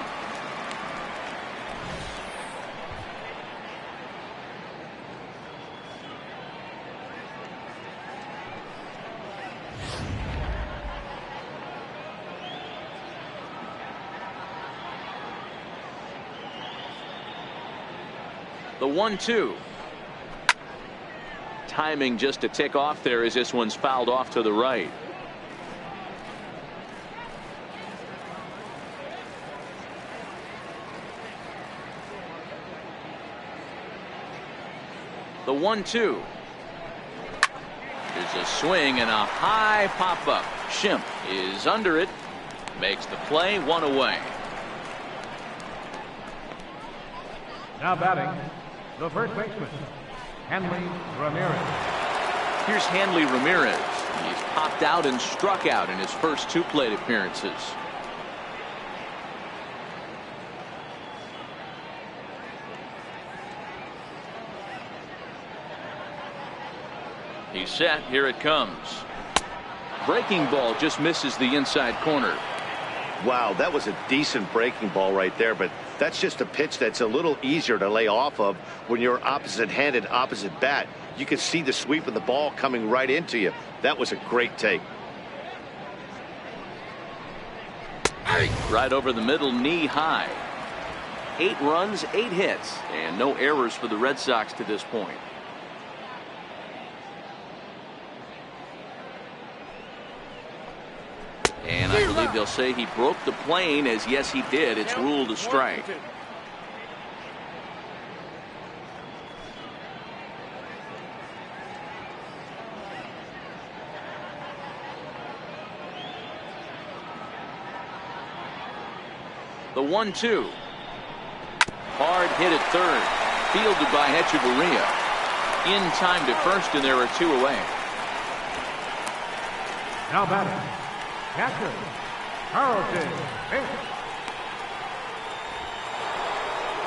The 1-2. Timing just to tick off there as this one's fouled off to the right. The 1-2 is a swing and a high pop up. Schimpf is under it, makes the play, 1 away. Now batting, the first baseman, Hanley Ramirez. Here's Hanley Ramirez. He's popped out and struck out in his first 2 plate appearances. He's set. Here it comes. Breaking ball just misses the inside corner. Wow, that was a decent breaking ball right there, but that's just a pitch that's a little easier to lay off of when you're opposite-handed, opposite bat. You can see the sweep of the ball coming right into you. That was a great take. Right over the middle, knee high. 8 runs, 8 hits, and no errors for the Red Sox to this point. And I believe they'll say he broke the plane, as yes he did. It's ruled a strike. The 1-2. Hard hit at third. Fielded by Hechavarria. In time to first, and there are 2 away. Now batting, catcher, Carlton Fisk.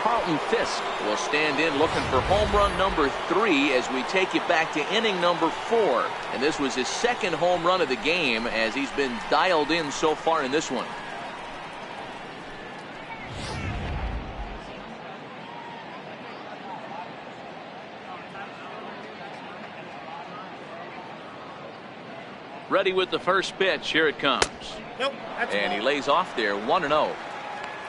Carlton Fisk will stand in looking for home run number 3 as we take it back to inning number 4. And this was his 2nd home run of the game, as he's been dialed in so far in this one. Ready with the first pitch. Here it comes. And he lays off there, 1-0.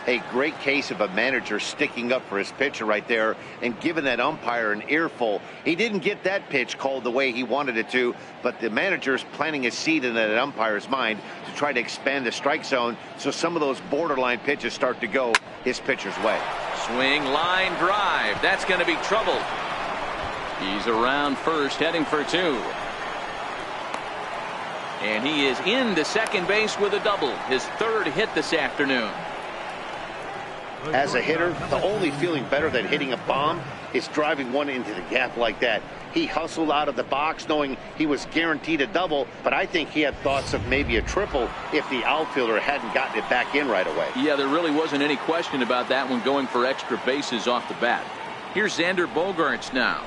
A great case of a manager sticking up for his pitcher right there and giving that umpire an earful. He didn't get that pitch called the way he wanted it to, but the manager's planting a seed in that umpire's mind to try to expand the strike zone so some of those borderline pitches start to go his pitcher's way. Swing, line drive. That's going to be trouble. He's around first, heading for 2. And he is into second base with a double, his 3rd hit this afternoon. As a hitter, the only feeling better than hitting a bomb is driving one into the gap like that. He hustled out of the box knowing he was guaranteed a double, but I think he had thoughts of maybe a triple if the outfielder hadn't gotten it back in right away. Yeah, there really wasn't any question about that one, going for extra bases off the bat. Here's Xander Bogaerts now.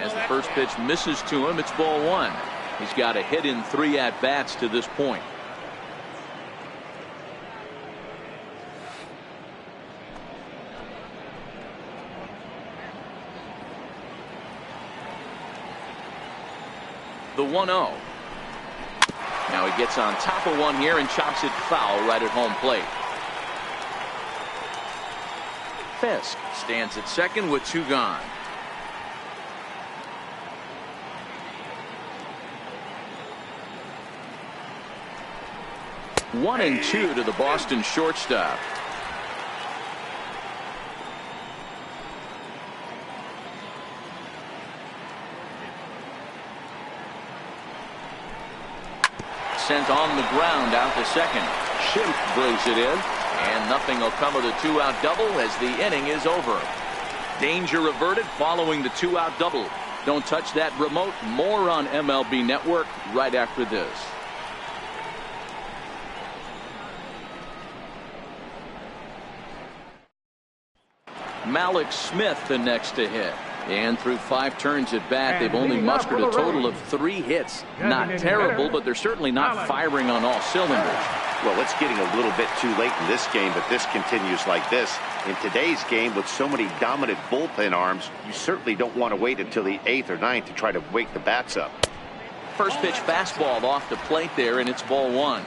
As the first pitch misses to him, it's ball one. He's got a hit in 3 at-bats to this point. The 1-0. Now he gets on top of one here and chops it foul right at home plate. Fisk stands at second with 2 gone. One and 2 to the Boston shortstop. Sent on the ground out to second. Schimpf brings it in, and nothing will come of the 2-out double as the inning is over. Danger averted following the 2-out double. Don't touch that remote. More on MLB Network right after this. Malik Smith the next to hit. And through 5 turns at bat, they've only mustered a total of 3 hits. Not terrible, but they're certainly not firing on all cylinders. Well, it's getting a little bit too late in this game, but this continues like this. In today's game, with so many dominant bullpen arms, you certainly don't want to wait until the 8th or 9th to try to wake the bats up. First pitch fastball off the plate there, and it's ball one.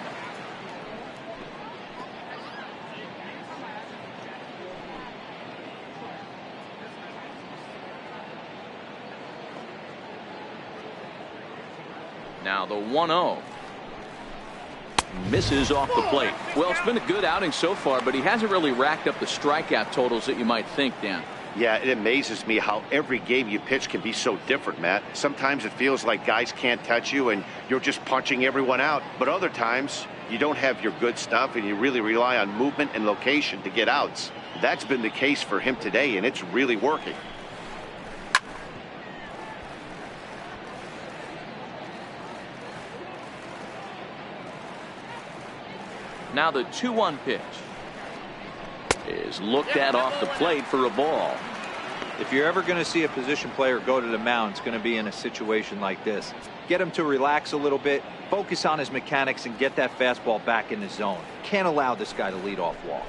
Now the 1-0. Misses off the plate. Well, it's been a good outing so far, but he hasn't really racked up the strikeout totals that you might think, Dan. Yeah, it amazes me how every game you pitch can be so different, Matt. Sometimes it feels like guys can't touch you and you're just punching everyone out. But other times you don't have your good stuff and you really rely on movement and location to get outs. That's been the case for him today, and it's really working. Now the 2-1 pitch is looked at off the plate for a ball. If you're ever going to see a position player go to the mound, it's going to be in a situation like this. Get him to relax a little bit, focus on his mechanics, and get that fastball back in the zone. Can't allow this guy to lead off walk.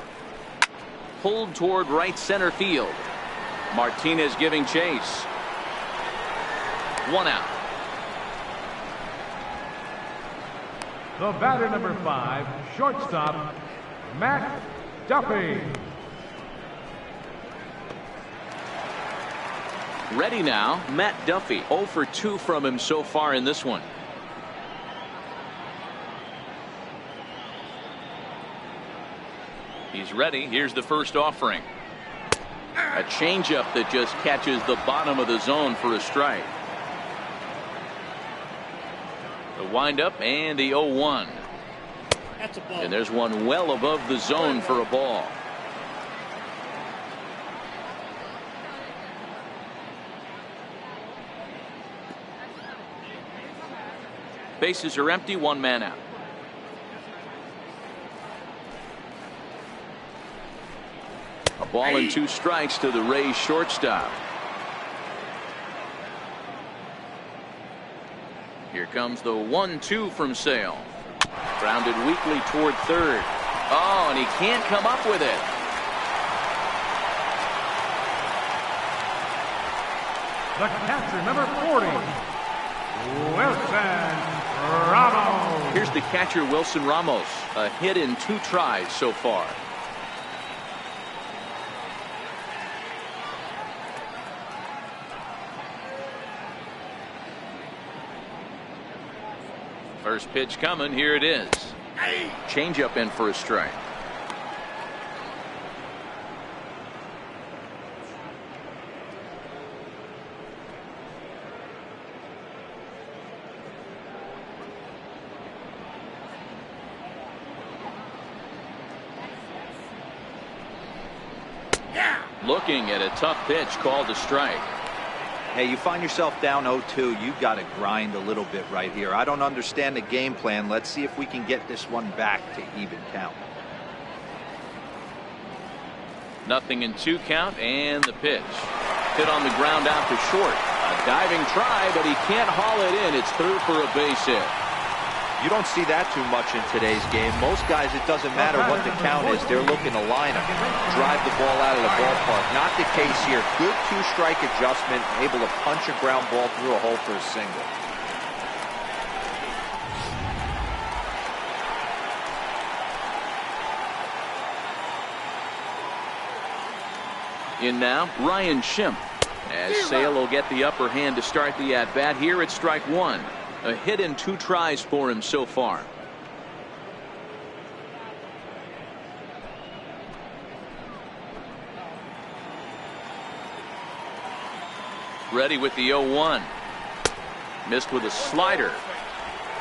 Pulled toward right center field. Martinez giving chase. 1 out. The batter, number 5, shortstop, Matt Duffy. Ready now, Matt Duffy. 0 for 2 from him so far in this one. He's ready. Here's the first offering. A changeup that just catches the bottom of the zone for a strike. The windup and the 0-1. That's a ball. And there's one well above the zone for a ball. Bases are empty, 1 man out. A ball and 2 strikes to the Rays shortstop. Here comes the 1-2 from Sale. Grounded weakly toward third. Oh, and he can't come up with it. The catcher, number 40, Wilson Ramos. Here's the catcher, Wilson Ramos. A hit in 2 tries so far. First pitch coming. Here it is. Changeup in for a strike. Looking at a tough pitch called a strike. Hey, you find yourself down 0-2. You've got to grind a little bit right here. I don't understand the game plan. Let's see if we can get this one back to even count. 0-2 count, and the pitch. Hit on the ground out to short. A diving try, but he can't haul it in. It's through for a base hit. You don't see that too much in today's game. Most guys, it doesn't matter what the count is. They're looking to line up, drive the ball out of the ballpark. Not the case here. Good two-strike adjustment, able to punch a ground ball through a hole for a single. In now, Ryan Schimpf. As Sale will get the upper hand to start the at-bat. Here it's strike one. A hit in 2 tries for him so far. Ready with the 0-1. Missed with a slider.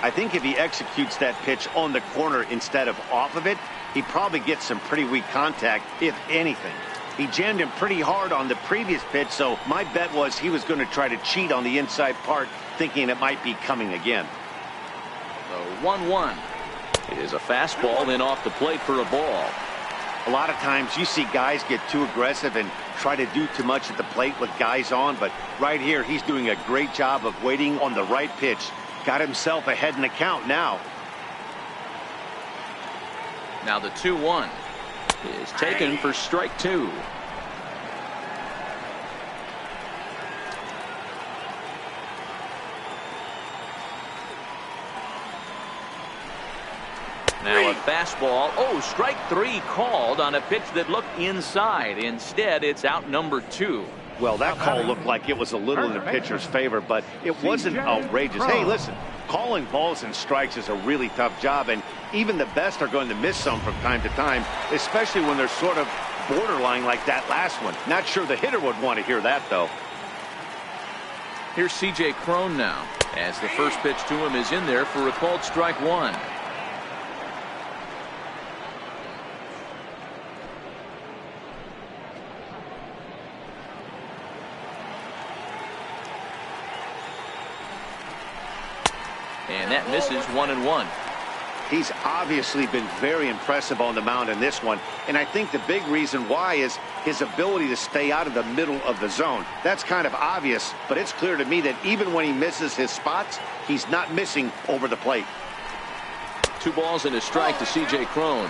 I think if he executes that pitch on the corner instead of off of it, he probably gets some pretty weak contact, if anything. He jammed him pretty hard on the previous pitch, so my bet was he was going to try to cheat on the inside part, thinking it might be coming again. The 1-1. It is a fastball in off the plate for a ball. A lot of times you see guys get too aggressive and try to do too much at the plate with guys on, but right here he's doing a great job of waiting on the right pitch. Got himself ahead in the count now. Now the 2-1 is taken for strike 2. Now a fastball. Oh, strike 3 called on a pitch that looked inside. Instead, it's out number 2. Well, that call looked like it was a little in the pitcher's favor, but it wasn't outrageous. Hey, listen, calling balls and strikes is a really tough job, and even the best are going to miss some from time to time, especially when they're sort of borderline like that last one. Not sure the hitter would want to hear that, though. Here's C.J. Cron now, as the first pitch to him is in there for a called strike 1. And that misses 1-1. He's obviously been very impressive on the mound in this one, and I think the big reason why is his ability to stay out of the middle of the zone. That's kind of obvious, but it's clear to me that even when he misses his spots, he's not missing over the plate. 2 balls and a strike to C.J. Cron.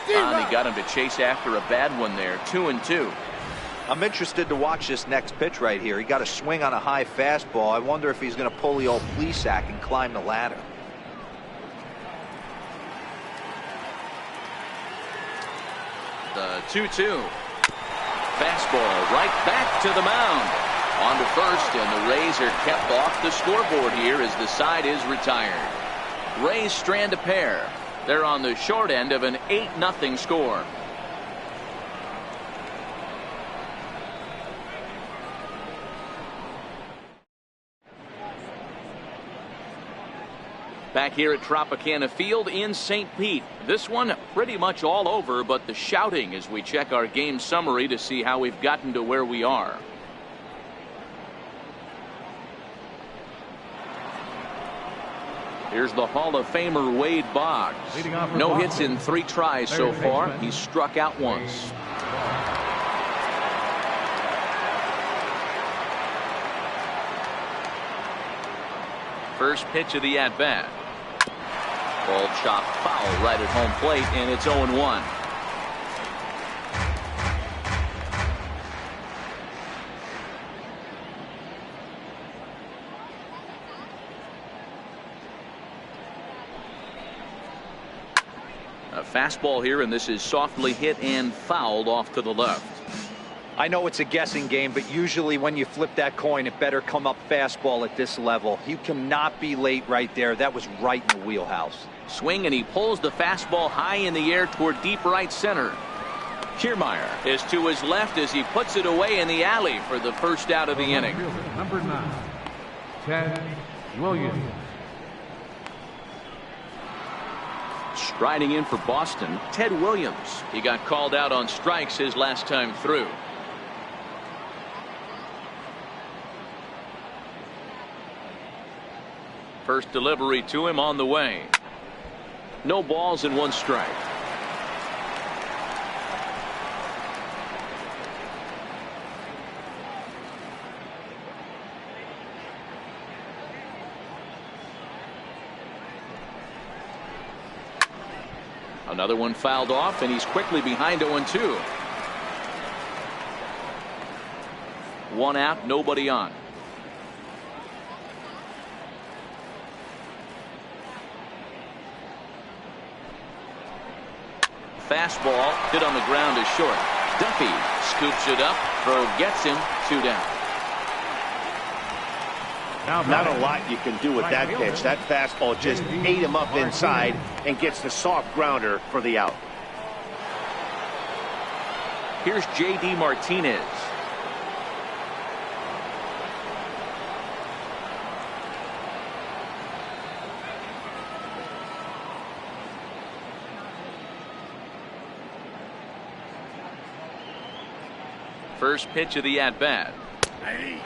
He got him to chase after a bad one there. 2-2. I'm interested to watch this next pitch right here. He got a swing on a high fastball. I wonder if he's going to pull the old flea sack and climb the ladder. The 2-2. Fastball right back to the mound. On to first, and the Rays are kept off the scoreboard here as the side is retired. Rays strand a pair. They're on the short end of an 8-0 score. Back here at Tropicana Field in St. Pete. This one pretty much all over, but the shouting as we check our game summary to see how we've gotten to where we are. Here's the Hall of Famer Wade Boggs. No hits in 3 tries so far. He's struck out once. First pitch of the at-bat. Ball chopped foul right at home plate, and it's 0-1. A fastball here, and this is softly hit and fouled off to the left. I know it's a guessing game, but usually when you flip that coin, it better come up fastball at this level. You cannot be late right there. That was right in the wheelhouse. Swing, and he pulls the fastball high in the air toward deep right center. Kiermaier is to his left as he puts it away in the alley for the first out of the inning. Number 9, Ted Williams. Striding in for Boston, Ted Williams. He got called out on strikes his last time through. First delivery to him on the way. No balls and 1 strike. Another one fouled off, and he's quickly behind 0-2. 1 out, nobody on. Fastball hit on the ground is short. Duffy scoops it up. Throw gets him. 2 down. Not a lot you can do with that pitch. That fastball just ate him up inside and gets the soft grounder for the out. Here's J.D. Martinez. First pitch of the at-bat.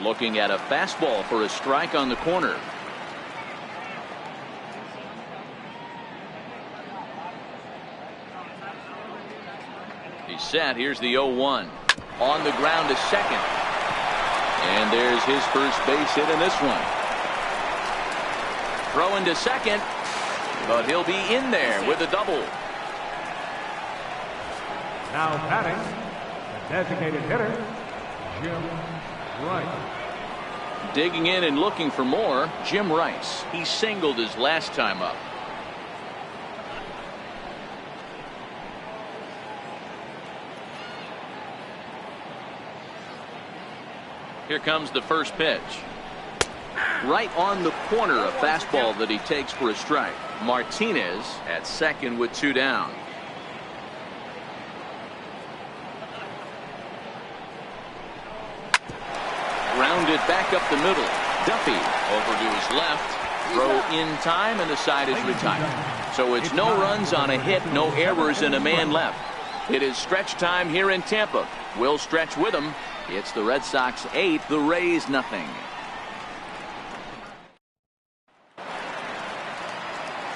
Looking at a fastball for a strike on the corner. He's set. Here's the 0-1. On the ground to second. And there's his first base hit in this one. Throwing to second. But he'll be in there with a double. Now batting, the designated hitter, Jim Rice. Digging in and looking for more, Jim Rice. He singled his last time up. Here comes the first pitch. Right on the corner, a fastball that he takes for a strike. Martinez at second with 2 down. Grounded back up the middle. Duffy over to his left. Throw in time, and the side is retired. So it's no runs on a hit, no errors, and a man left. It is stretch time here in Tampa. We'll stretch with them. It's the Red Sox 8, the Rays nothing.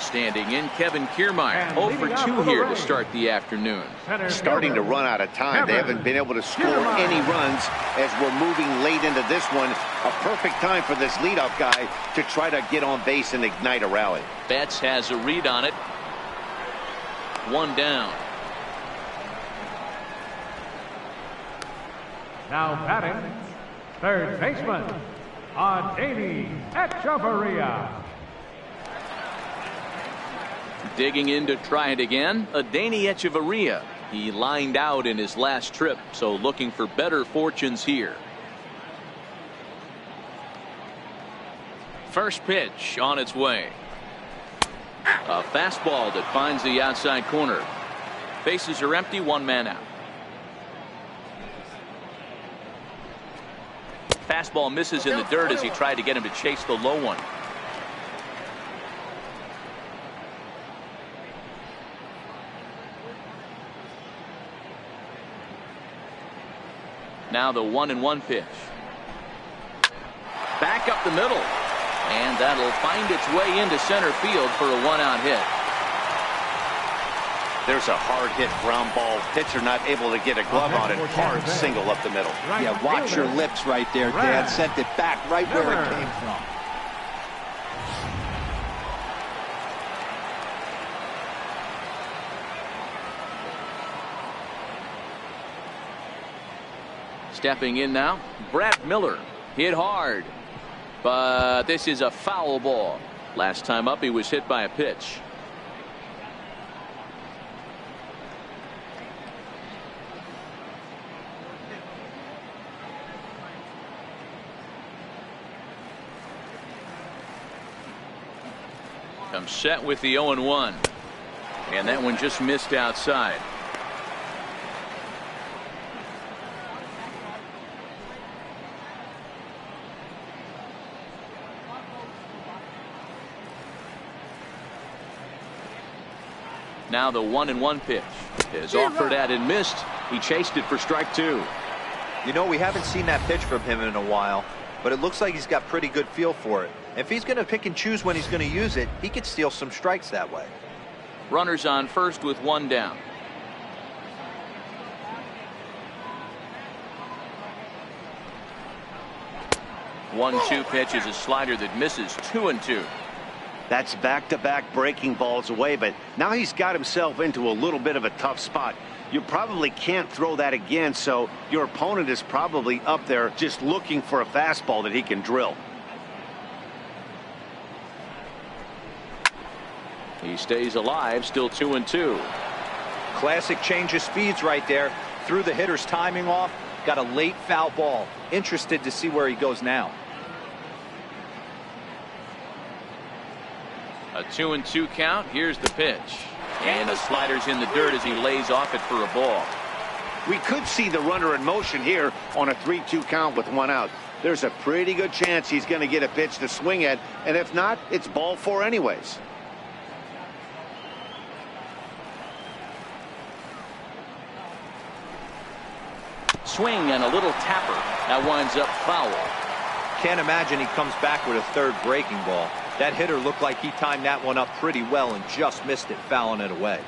Standing in, Kevin Kiermaier. 0 for 2 here to start the afternoon. Starting to run out of time. They haven't been able to score any runs as we're moving late into this one. A perfect time for this leadoff guy to try to get on base and ignite a rally. Betts has a read on it. 1 down. Now batting, third baseman, Adeiny Echeverria. Digging in to try it again, Adeiny Echeverria. He lined out in his last trip, so looking for better fortunes here. First pitch on its way. A fastball that finds the outside corner. Bases are empty, 1 man out. Fastball misses in the dirt as he tried to get him to chase the low one. Now the 1-1 pitch. Back up the middle. And that'll find its way into center field for a 1-out hit. There's a hard hit ground ball. Pitcher not able to get a glove on it. Hard single up the middle. Yeah, watch your lips right there, Dad. Sent it back right where it came from. Stepping in now, Brad Miller. Hit hard. But this is a foul ball. Last time up, he was hit by a pitch. Comes set with the 0-1. And that one just missed outside. Now the 1-1 pitch is offered at and missed. He chased it for strike 2. You know, we haven't seen that pitch from him in a while, but it looks like he's got pretty good feel for it. If he's going to pick and choose when he's going to use it, he could steal some strikes that way. Runners on first with 1 down. 1-2 pitch is a slider that misses. 2-2. That's back-to-back breaking balls away, but now he's got himself into a little bit of a tough spot. You probably can't throw that again, so your opponent is probably up there just looking for a fastball that he can drill. He stays alive, still 2-2. Classic change of speeds right there. Threw the hitter's timing off. Got a late foul ball. Interested to see where he goes now. A 2-2 count. Here's the pitch. And the slider's in the dirt as he lays off it for a ball. We could see the runner in motion here on a 3-2 count with 1 out. There's a pretty good chance he's going to get a pitch to swing at, and if not, it's ball 4 anyways. Swing and a little tapper. That winds up foul. Can't imagine he comes back with a third breaking ball. That hitter looked like he timed that one up pretty well and just missed it, fouling it away.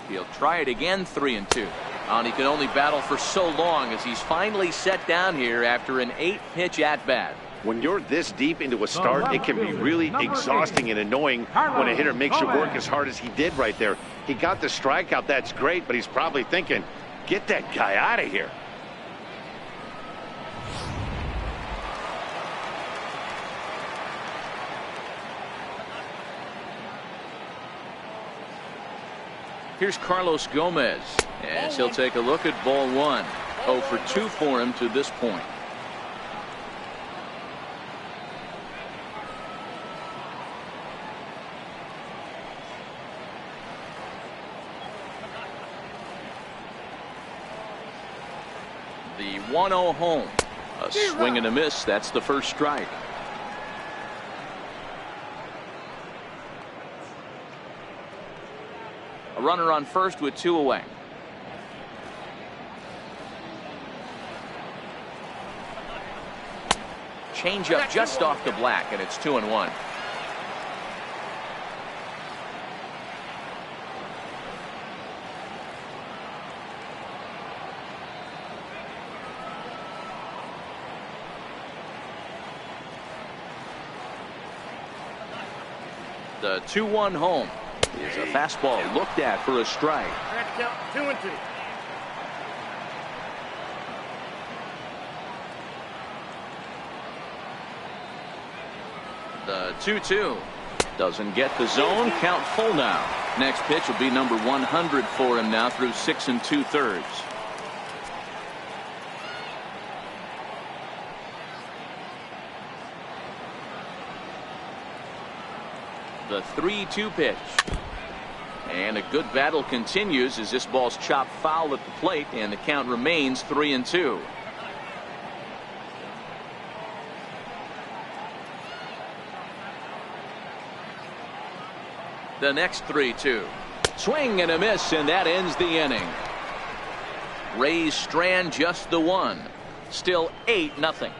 He'll try it again, 3-2. And he can only battle for so long as he's finally set down here after an 8-pitch at-bat. When you're this deep into a start, it can be really exhausting and annoying when a hitter makes you work as hard as he did right there. He got the strikeout, that's great, but he's probably thinking, get that guy out of here. Here's Carlos Gomez as he'll take a look at ball 1. 0 for 2 for him to this point. The 1-0 home. A swing and a miss. That's the first strike. A runner on first with 2 away. Change up just off the black, and it's 2-1. The 2-1 home is a fastball looked at for a strike. 2-2. The 2-2 doesn't get the zone. Count full now. Next pitch will be number 100 for him now through 6 2/3. The 3-2 pitch. And a good battle continues as this ball's chopped foul at the plate, and the count remains 3-2. The next 3-2. Swing and a miss, and that ends the inning. Rays strand just the 1. Still 8-0.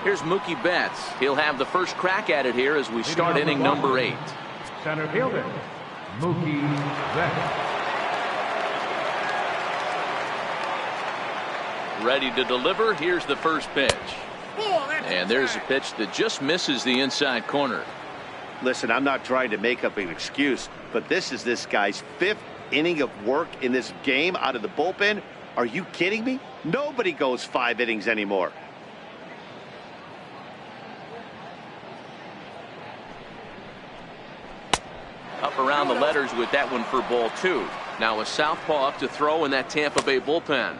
Here's Mookie Betts. He'll have the first crack at it here as we start inning number 8. Center fielder, Mookie Betts. Ready to deliver. Here's the first pitch. And there's a pitch that just misses the inside corner. Listen, I'm not trying to make up an excuse, but this is this guy's 5th inning of work in this game out of the bullpen. Are you kidding me? Nobody goes 5 innings anymore. Up around the letters with that one for ball 2. Now a southpaw up to throw in that Tampa Bay bullpen.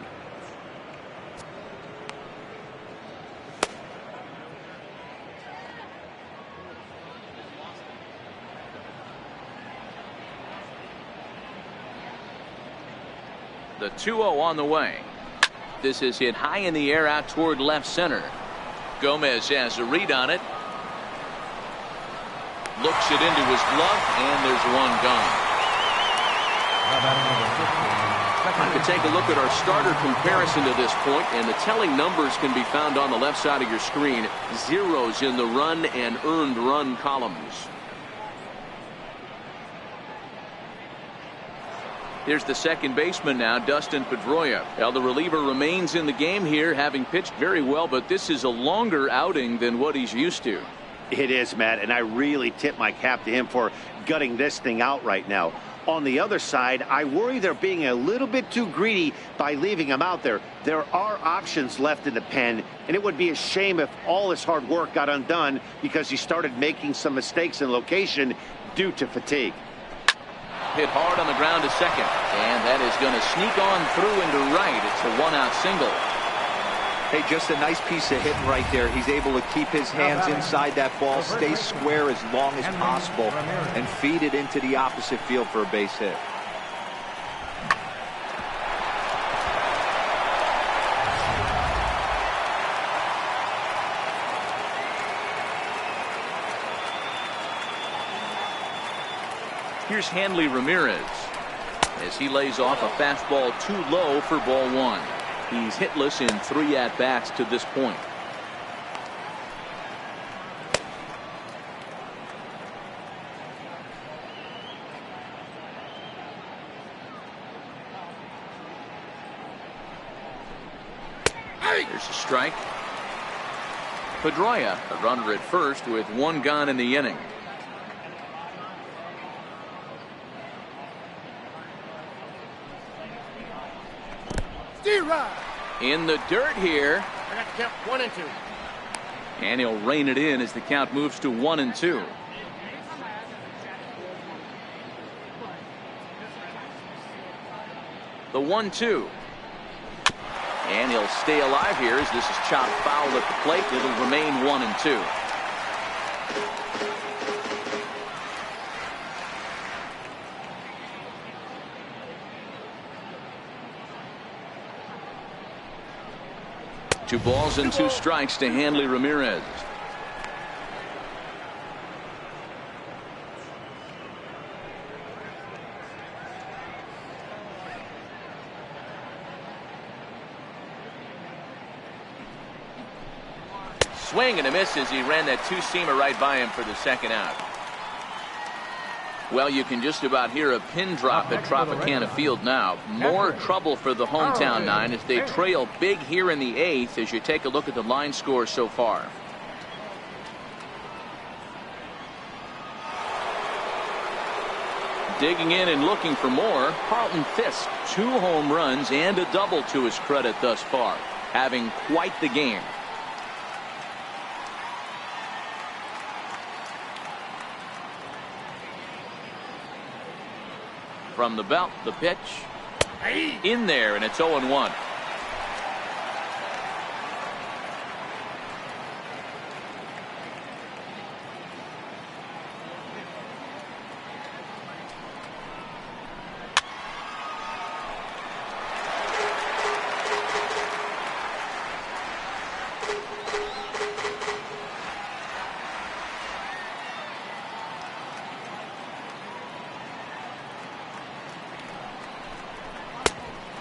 The 2-0 on the way. This is hit high in the air out toward left center. Gomez has a read on it. Looks it into his glove, and there's one gone. I could take a look at our starter comparison to this point, and the telling numbers can be found on the left side of your screen. Zeros in the run and earned run columns. Here's the second baseman now, Dustin Pedroia. Well, the reliever remains in the game here, having pitched very well, but this is a longer outing than what he's used to. It is, Matt, and I really tip my cap to him for gutting this thing out right now. On the other side, I worry they're being a little bit too greedy by leaving him out there. There are options left in the pen, and it would be a shame if all his hard work got undone because he started making some mistakes in location due to fatigue. Hit hard on the ground to second, and that is going to sneak on through into right. It's a one-out single. Hey, just a nice piece of hitting right there. He's able to keep his hands inside that ball, stay square as long as possible, and feed it into the opposite field for a base hit. Here's Hanley Ramirez as he lays off a fastball too low for ball one. He's hitless in 3 at-bats to this point. There's a strike. Pedroia, a runner at first with 1 gone in the inning. In the dirt here. I got to count 1 and 2. And he'll rein it in as the count moves to 1 and 2. The 1-2. And he'll stay alive here as this is chopped foul at the plate. It'll remain 1 and 2. Two balls and 2 strikes to Hanley Ramirez. Swing and a miss as he ran that 2-seamer right by him for the second out. Well, you can just about hear a pin drop at Tropicana Field now. More trouble for the hometown 9 as they trail big here in the 8th as you take a look at the line score so far. Digging in and looking for more, Carlton Fisk, 2 home runs and a double to his credit thus far, having quite the game. From the belt, the pitch in there, and it's 0-1.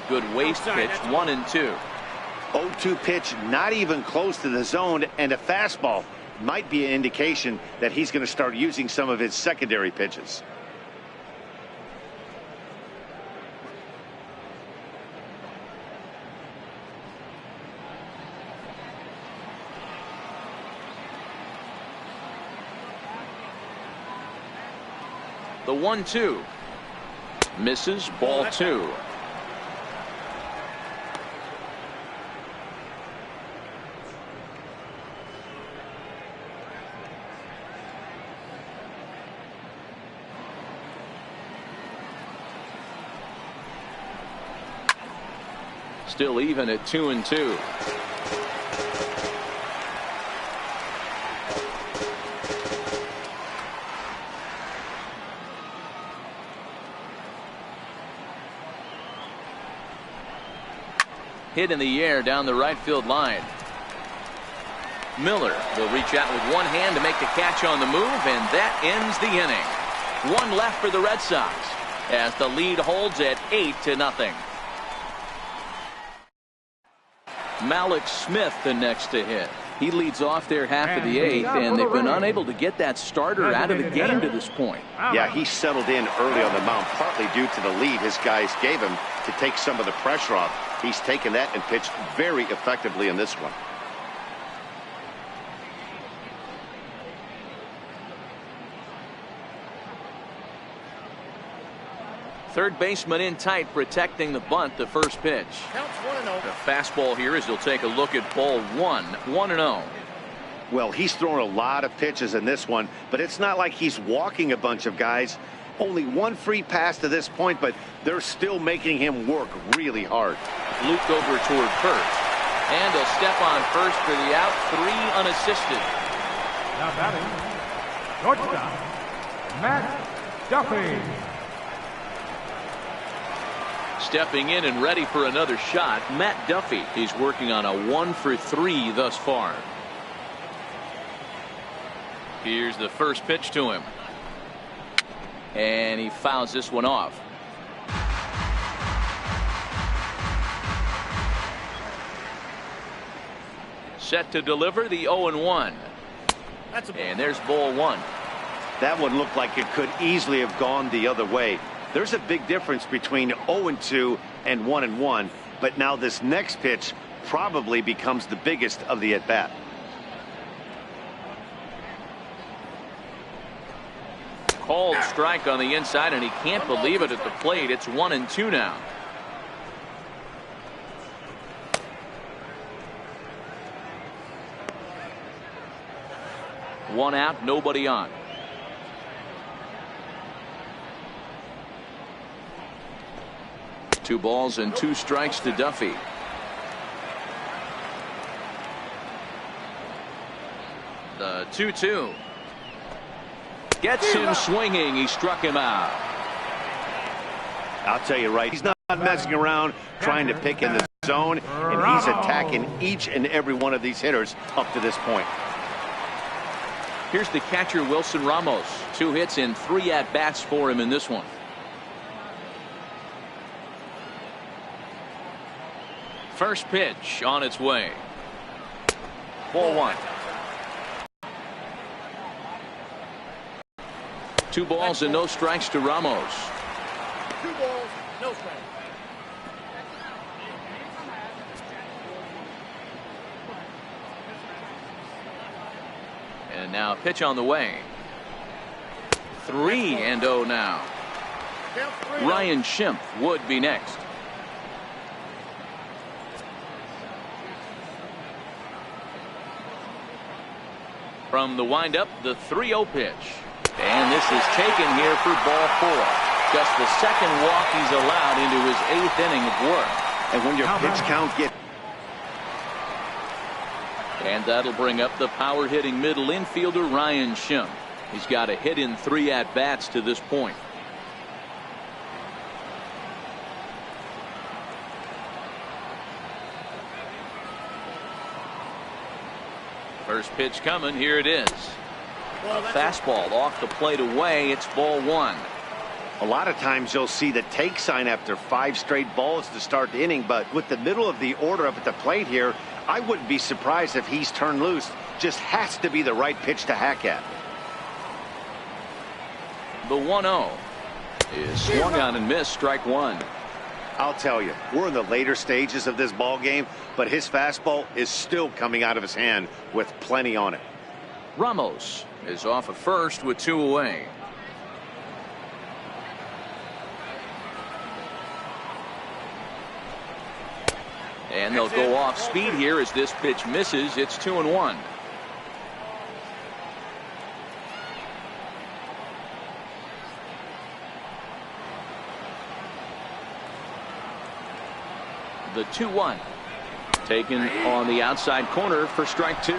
Good waste pitch, 1 and 2. 0-2 pitch, not even close to the zone, and a fastball might be an indication that he's going to start using some of his secondary pitches. The 1-2 misses, ball 2. still even at 2-2. Hit in the air down the right field line. Miller will reach out with one hand to make the catch on the move, and that ends the inning. One left for the Red Sox as the lead holds at 8-0. Malik Smith the next to hit. He leads off their half of the eighth, and they've been unable to get that starter out of the game to this point. Yeah, he settled in early on the mound, partly due to the lead his guys gave him to take some of the pressure off. He's taken that and pitched very effectively in this one. Third baseman in tight, protecting the bunt. The first pitch. Counts 1-0. The fastball here as he'll take a look at ball one. 1-0. Well, he's thrown a lot of pitches in this one, but it's not like he's walking a bunch of guys. Only one free pass to this point, but they're still making him work really hard. Looped over toward first, and he'll step on first for the out. 3 unassisted. Now batting, shortstop, Matt Duffy. Stepping in and ready for another shot, Matt Duffy. He's working on a 1-for-3 thus far. Here's the first pitch to him. And he fouls this one off. Set to deliver the 0-1. And there's ball one. That one looked like it could easily have gone the other way. There's a big difference between 0-2 and 1-1, but now this next pitch probably becomes the biggest of the at-bat. Called strike on the inside, and he can't believe it at the plate. It's 1-2 now. One out, nobody on. Two balls and 2 strikes to Duffy. The 2-2. Gets him swinging. He struck him out. I'll tell you right, he's not messing around trying to pick in the zone, and he's attacking each and every one of these hitters up to this point. Here's the catcher, Wilson Ramos. 2 hits and 3 at-bats for him in this one. First pitch on its way. Ball one. 2 balls and no strikes to Ramos. 2 balls, no strikes. And now pitch on the way. 3-0 now. Counts 3-0. Ryan Schimpf would be next. From the windup, the 3-0 pitch. And this is taken here for ball 4. Just the second walk he's allowed into his 8th inning of work. And when your pitch count gets... And that'll bring up the power-hitting middle infielder Ryan Schimpf. He's got a hit in 3 at-bats to this point. First pitch coming. Here it is. A fastball off the plate away. It's ball 1. A lot of times you'll see the take sign after 5 straight balls to start the inning, but with the middle of the order up at the plate here, I wouldn't be surprised if he's turned loose. Just has to be the right pitch to hack at. The 1-0 is swung on and missed. Strike 1. I'll tell you, we're in the later stages of this ball game, but his fastball is still coming out of his hand with plenty on it. Ramos is off at first with 2 away. And they'll go off speed here as this pitch misses. It's 2-1. The 2-1. Taken on the outside corner for strike 2.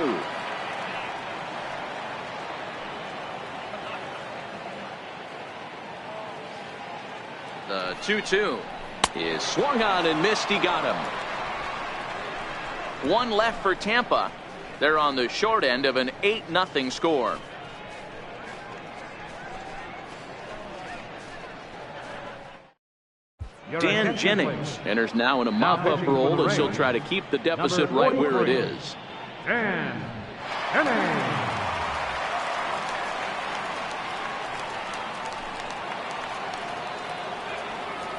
The 2-2 is swung on and missed. He got him. One left for Tampa. They're on the short end of an 8-0 score. Dan Jennings enters now in a mop-up role as he'll try to keep the deficit right where it is. Dan Jennings.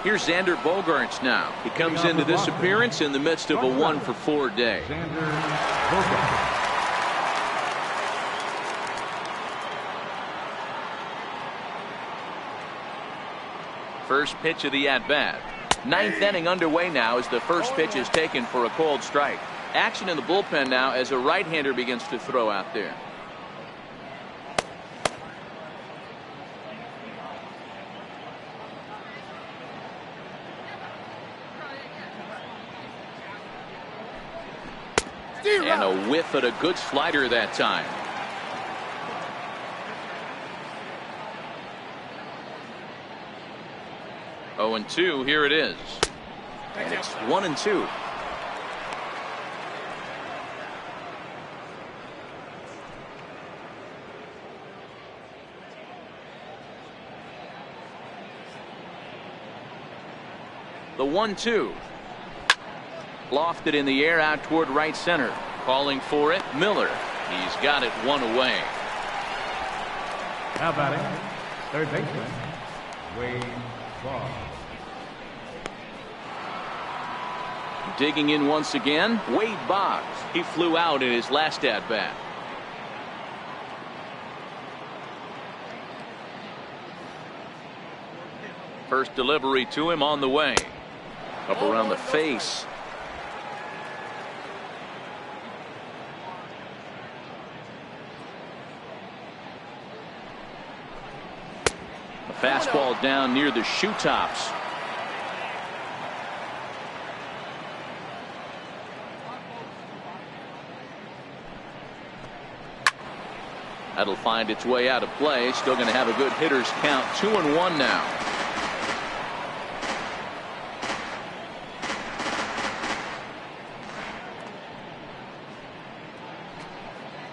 Here's Xander Bogaerts now. He comes into this appearance in the midst of a 1-for-4 day. Xander Bogaerts. First pitch of the at-bat. Ninth inning underway now as the first pitch is taken for a cold strike. Action in the bullpen now as a right-hander begins to throw out there. And a whiff at a good slider that time. Oh, 0-2, here it is. And it's 1-2. The 1-2. Lofted in the air out toward right center. Calling for it, Miller. He's got it one away. Now batting, third baseman, Wade Boggs. Digging in once again, Wade Boggs. He flew out in his last at bat. First delivery to him on the way. Up around the face. A fastball down near the shoe tops. That'll find its way out of play. Still going to have a good hitter's count. 2-1 now.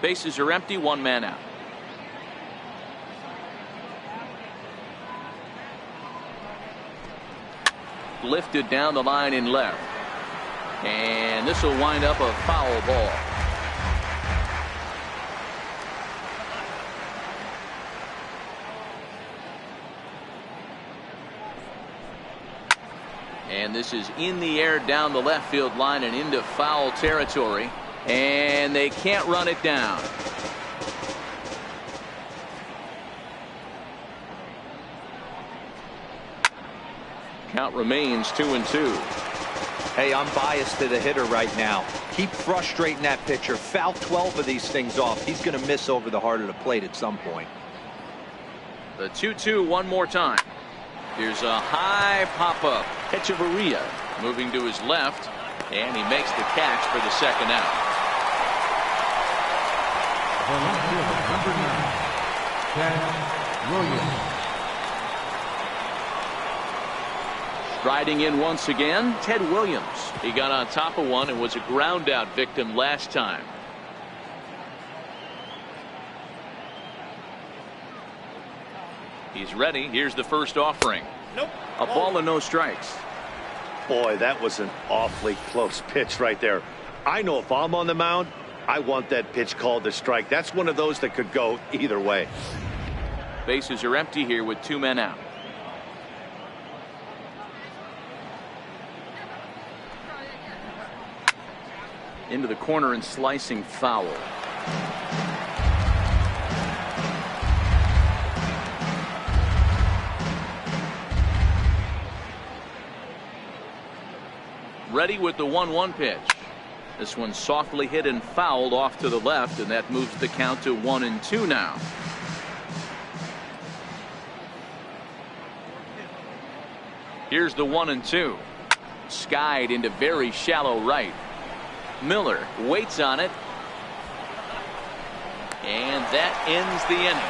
Bases are empty. One man out. Lifted down the line in left. And this will wind up a foul ball. And this is in the air down the left field line and into foul territory. And they can't run it down. Count remains 2-2. Hey, I'm biased to the hitter right now. Keep frustrating that pitcher. Foul 12 of these things off. He's going to miss over the heart of the plate at some point. The 2-2 one more time. Here's a high pop-up. Echeverria moving to his left, and he makes the catch for the second out. The left fielder, number 9, Ted Williams. Striding in once again, Ted Williams. He got on top of one and was a ground out victim last time. He's ready. Here's the first offering. Nope. A ball and no strikes. Boy, that was an awfully close pitch right there. I know if I'm on the mound, I want that pitch called a strike. That's one of those that could go either way. Bases are empty here with two men out. Into the corner and slicing foul. Ready with the 1-1 pitch. This one softly hit and fouled off to the left, and that moves the count to 1-2 now. Here's the 1-2. skied into very shallow right. Miller waits on it. And that ends the inning.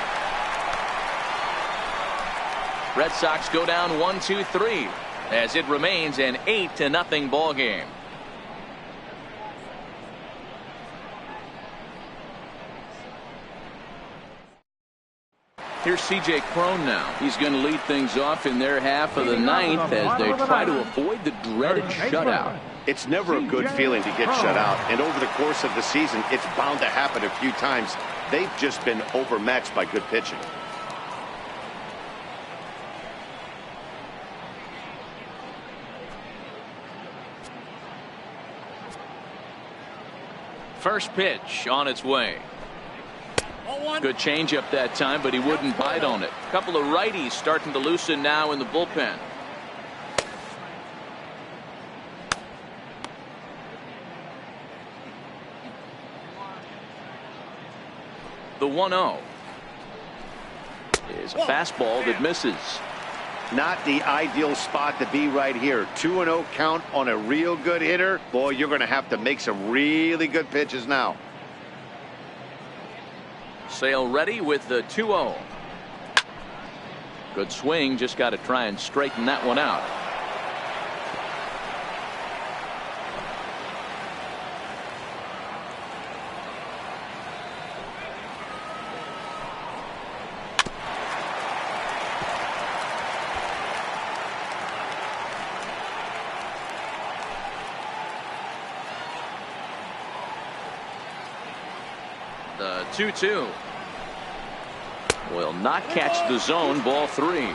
Red Sox go down 1-2-3 as it remains an 8-0 ball game. Here's C.J. Cron now. He's going to lead things off in their half of the ninth as they try to avoid the dreaded shutout. It's never a good feeling to get shut out, and over the course of the season, it's bound to happen a few times. They've just been overmatched by good pitching. First pitch on its way. Good changeup that time, but he wouldn't bite on it. A couple of righties starting to loosen now in the bullpen. The 1-0 is a fastball that misses. Not the ideal spot to be right here. 2-0 count on a real good hitter. Boy, you're going to have to make some really good pitches now. Sale ready with the 2-0. Good swing, just got to try and straighten that one out. The 2-2 will not catch the zone. Ball 3.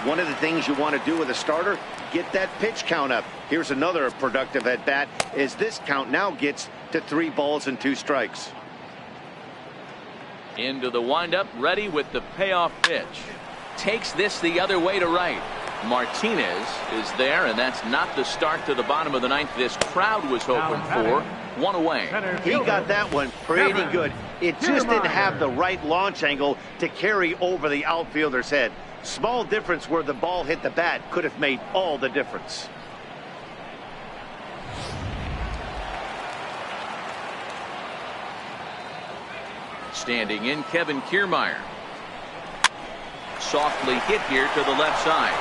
One of the things you want to do with a starter, get that pitch count up. Here's another productive at bat as this count now gets to 3 balls and 2 strikes. Into the windup, ready with the payoff pitch. Takes this the other way to right. Martinez is there, and that's not the start to the bottom of the ninth this crowd was hoping for. 1 away. He got that one pretty good. It just didn't have the right launch angle to carry over the outfielder's head. Small difference where the ball hit the bat could have made all the difference. Standing in, Kevin Kiermaier. Softly hit here to the left side.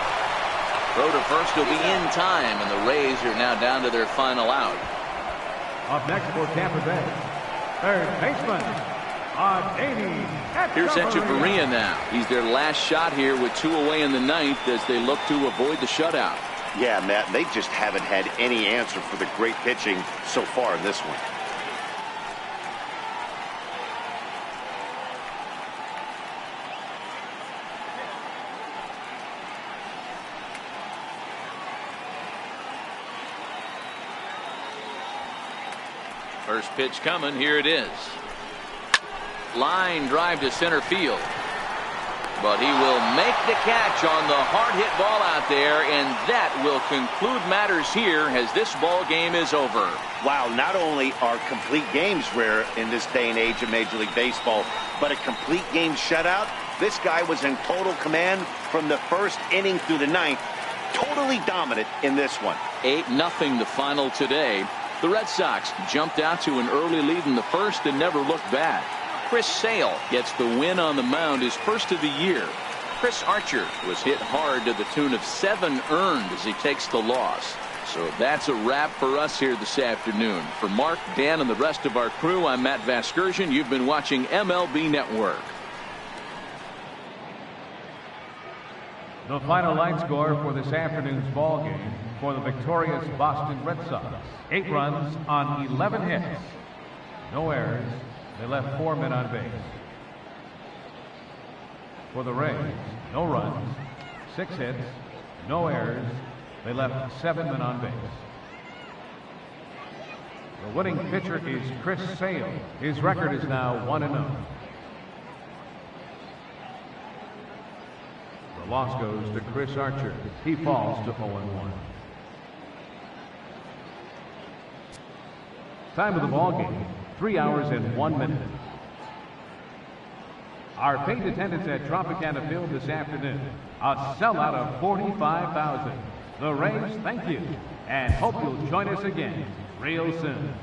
Throw to first will be in time, and the Rays are now down to their final out. Up next for Tampa Bay, third baseman, Here's Echeverria now. He's their last shot here with 2 away in the ninth as they look to avoid the shutout. Yeah, Matt, they just haven't had any answer for the great pitching so far in this one. First pitch coming. Here it is. Line drive to center field. But he will make the catch on the hard hit ball out there, and that will conclude matters here as this ball game is over. Wow, not only are complete games rare in this day and age of Major League Baseball, but a complete game shutout. This guy was in total command from the first inning through the ninth. Totally dominant in this one. 8-0 the final today. The Red Sox jumped out to an early lead in the first and never looked back. Chris Sale gets the win on the mound, his first of the year. Chris Archer was hit hard to the tune of 7 earned as he takes the loss. So that's a wrap for us here this afternoon. For Mark, Dan, and the rest of our crew, I'm Matt Vasgersian. You've been watching MLB Network. The final line score for this afternoon's ball game for the victorious Boston Red Sox. 8 runs on 11 hits. No errors. They left 4 men on base. For the Rays, no runs, 6 hits, no errors. They left 7 men on base. The winning pitcher is Chris Sale. His record is now 1-0. The loss goes to Chris Archer. He falls to 0-1. Time of the ball game, 3 hours and 1 minute. Our paid attendance at Tropicana Field this afternoon, a sellout of 45,000. The Rays, thank you. and hope you'll join us again real soon.